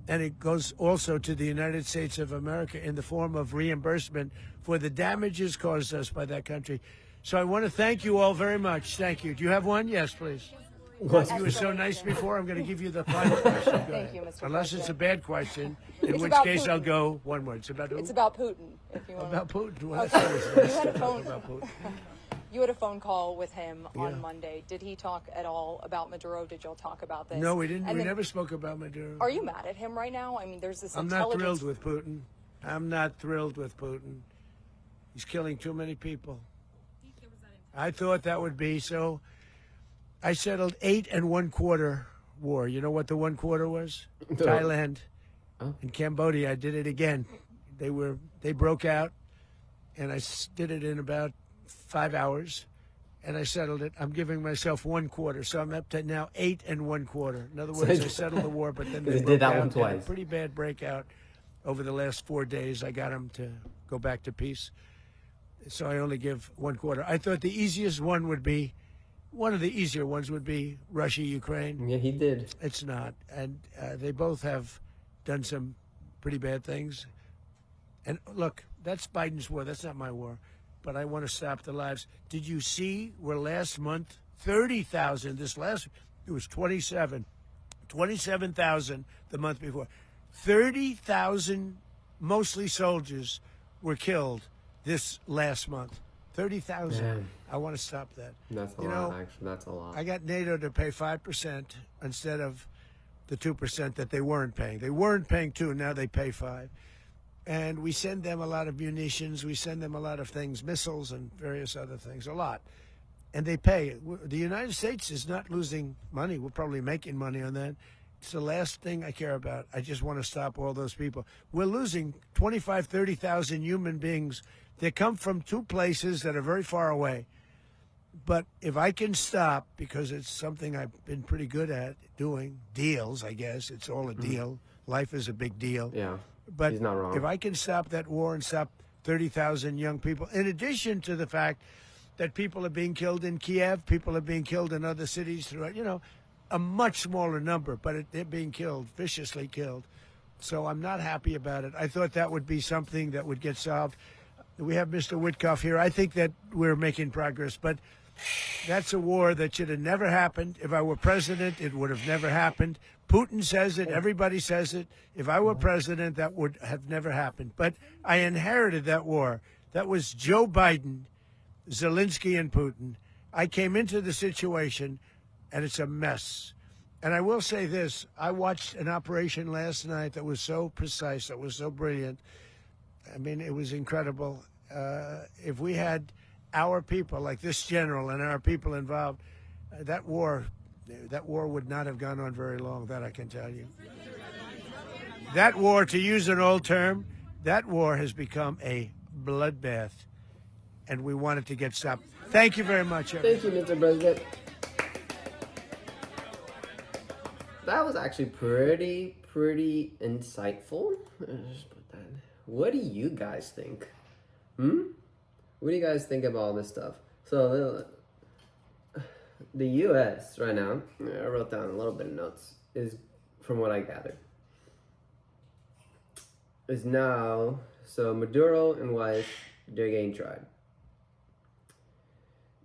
[SPEAKER 1] And it goes also to the United States of America in the form of reimbursement for the damages caused us by that country. So I want to thank you all very much. Thank you. Do you have one? Yes, please. You were so nice before. I'm going to give you the final question.
[SPEAKER 8] Thank you, Mr.
[SPEAKER 1] Unless
[SPEAKER 8] President.
[SPEAKER 1] it's a bad question, in
[SPEAKER 8] It's
[SPEAKER 1] which
[SPEAKER 8] about
[SPEAKER 1] case I'll
[SPEAKER 8] Putin.
[SPEAKER 1] go one word. It's about who?
[SPEAKER 8] It's about Putin, if you want.
[SPEAKER 1] About Putin. Well,
[SPEAKER 8] Okay.
[SPEAKER 1] that's always nice
[SPEAKER 8] You had a
[SPEAKER 1] to
[SPEAKER 8] phone.
[SPEAKER 1] talk about Putin.
[SPEAKER 8] You had a phone call with him on Monday. Did he talk at all about Maduro? Did y'all talk about this?
[SPEAKER 1] No, we didn't. We never spoke about Maduro.
[SPEAKER 8] Are you mad at him right now? I mean, there's this
[SPEAKER 1] I'm not thrilled with Putin. I'm not thrilled with Putin. He's killing too many people. I thought that would be so. I settled 8 1/4 war. You know what the 1/4 was? Thailand and Cambodia. I did it again. They broke out, and I did it in about 5 hours, and I settled it. I'm giving myself 1/4, so I'm up to now 8 1/4. In other words, I settled the war, but then they
[SPEAKER 2] did that
[SPEAKER 1] out
[SPEAKER 2] one twice.
[SPEAKER 1] A pretty bad breakout over the last 4 days. I got them to go back to peace, so I only give 1/4. I thought the easiest one would be, one of the easier ones would be Russia, Ukraine.
[SPEAKER 2] Yeah, he did.
[SPEAKER 1] It's not, and they both have done some pretty bad things. And look, that's Biden's war. That's not my war. But I want to stop the lives. Did you see where last month, 30,000, it was 27,000 the month before. 30,000, mostly soldiers, were killed this last month. 30,000. I want to stop that.
[SPEAKER 2] That's a lot, actually. That's a lot.
[SPEAKER 1] I got NATO to pay 5% instead of the 2% that they weren't paying. They weren't paying 2, now they pay 5. And we send them a lot of munitions. We send them a lot of things, missiles and various other things, a lot. And they pay. The United States is not losing money. We're probably making money on that. It's the last thing I care about. I just want to stop all those people. We're losing 25, 30,000 human beings. They come from 2 places that are very far away. But if I can stop, because it's something I've been pretty good at doing, deals, I guess. It's all a deal. Life is a big deal.
[SPEAKER 2] Yeah.
[SPEAKER 1] But
[SPEAKER 2] he's not wrong.
[SPEAKER 1] If I can stop that war and stop 30,000 young people, in addition to the fact that people are being killed in Kiev, people are being killed in other cities throughout, a much smaller number, but they're being killed, viciously killed. So I'm not happy about it. I thought that would be something that would get solved. We have Mr. Witkoff here. I think that we're making progress, but that's a war that should have never happened. If I were president, it would have never happened. Putin says it. Everybody says it. If I were president, that would have never happened. But I inherited that war. That was Joe Biden, Zelensky, and Putin. I came into the situation, and it's a mess. And I will say this. I watched an operation last night that was so precise, that was so brilliant. I mean, it was incredible. If we had our people, like this general and our people involved, that war would not have gone on very long, that I can tell you. That war, to use an old term, that war has become a bloodbath, and we want it to get stopped. Thank you very much, everyone.
[SPEAKER 2] Thank you, Mr. President. That was actually pretty insightful. Just put that in. What do you guys think? What do you guys think about all this stuff? So the U.S. right now, I wrote down a little bit of notes, is, from what I gathered, is now, so Maduro and wife, they're getting tried.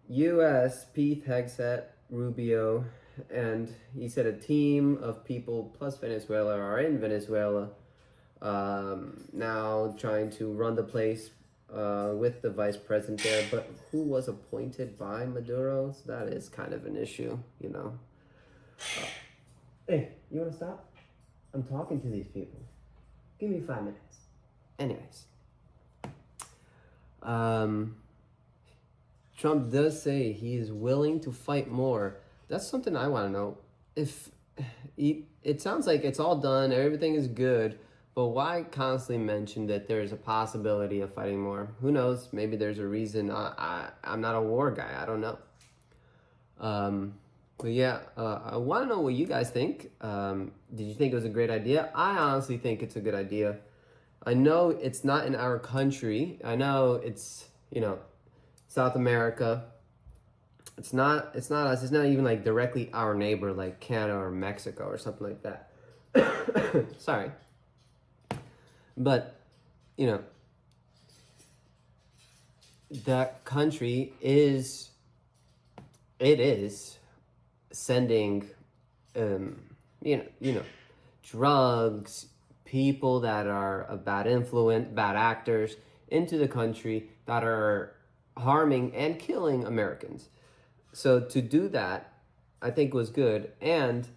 [SPEAKER 2] U.S., Pete, Hegseth, Rubio, and he said a team of people plus Venezuela are in Venezuela now trying to run the place with the vice president there, but who was appointed by Maduro? So that is kind of an issue, Hey, you want to stop? I'm talking to these people. Give me 5 minutes. Anyways. Trump does say he is willing to fight more. That's something I want to know. It sounds like it's all done, everything is good, but why constantly mention that there's a possibility of fighting more? Who knows? Maybe there's a reason. I'm not a war guy. I don't know. But yeah, I want to know what you guys think. Did you think it was a great idea? I honestly think it's a good idea. I know it's not in our country. I know it's, South America. It's not us. It's not even like directly our neighbor, like Canada or Mexico or something like that. Sorry. But, that country is sending, drugs, people that are a bad influence, bad actors into the country that are harming and killing Americans. So to do that, I think was good. And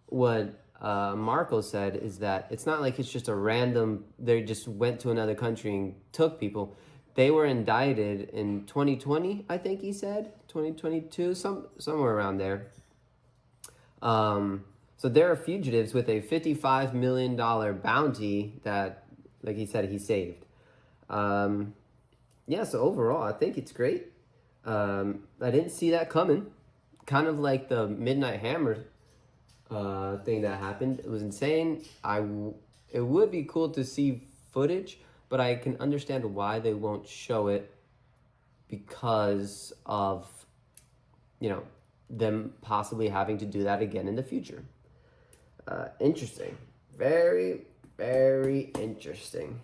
[SPEAKER 2] what Marco said is that it's not like it's just a random, they just went to another country and took people. They were indicted in 2020, I think he said, 2022, somewhere around there. So they're fugitives with a $55 million bounty that, like he said, he saved. Yeah, so overall, I think it's great. I didn't see that coming. Kind of like the Midnight Hammer thing that happened. It was insane. It would be cool to see footage, but I can understand why they won't show it because of, them possibly having to do that again in the future. Interesting. Very, very interesting.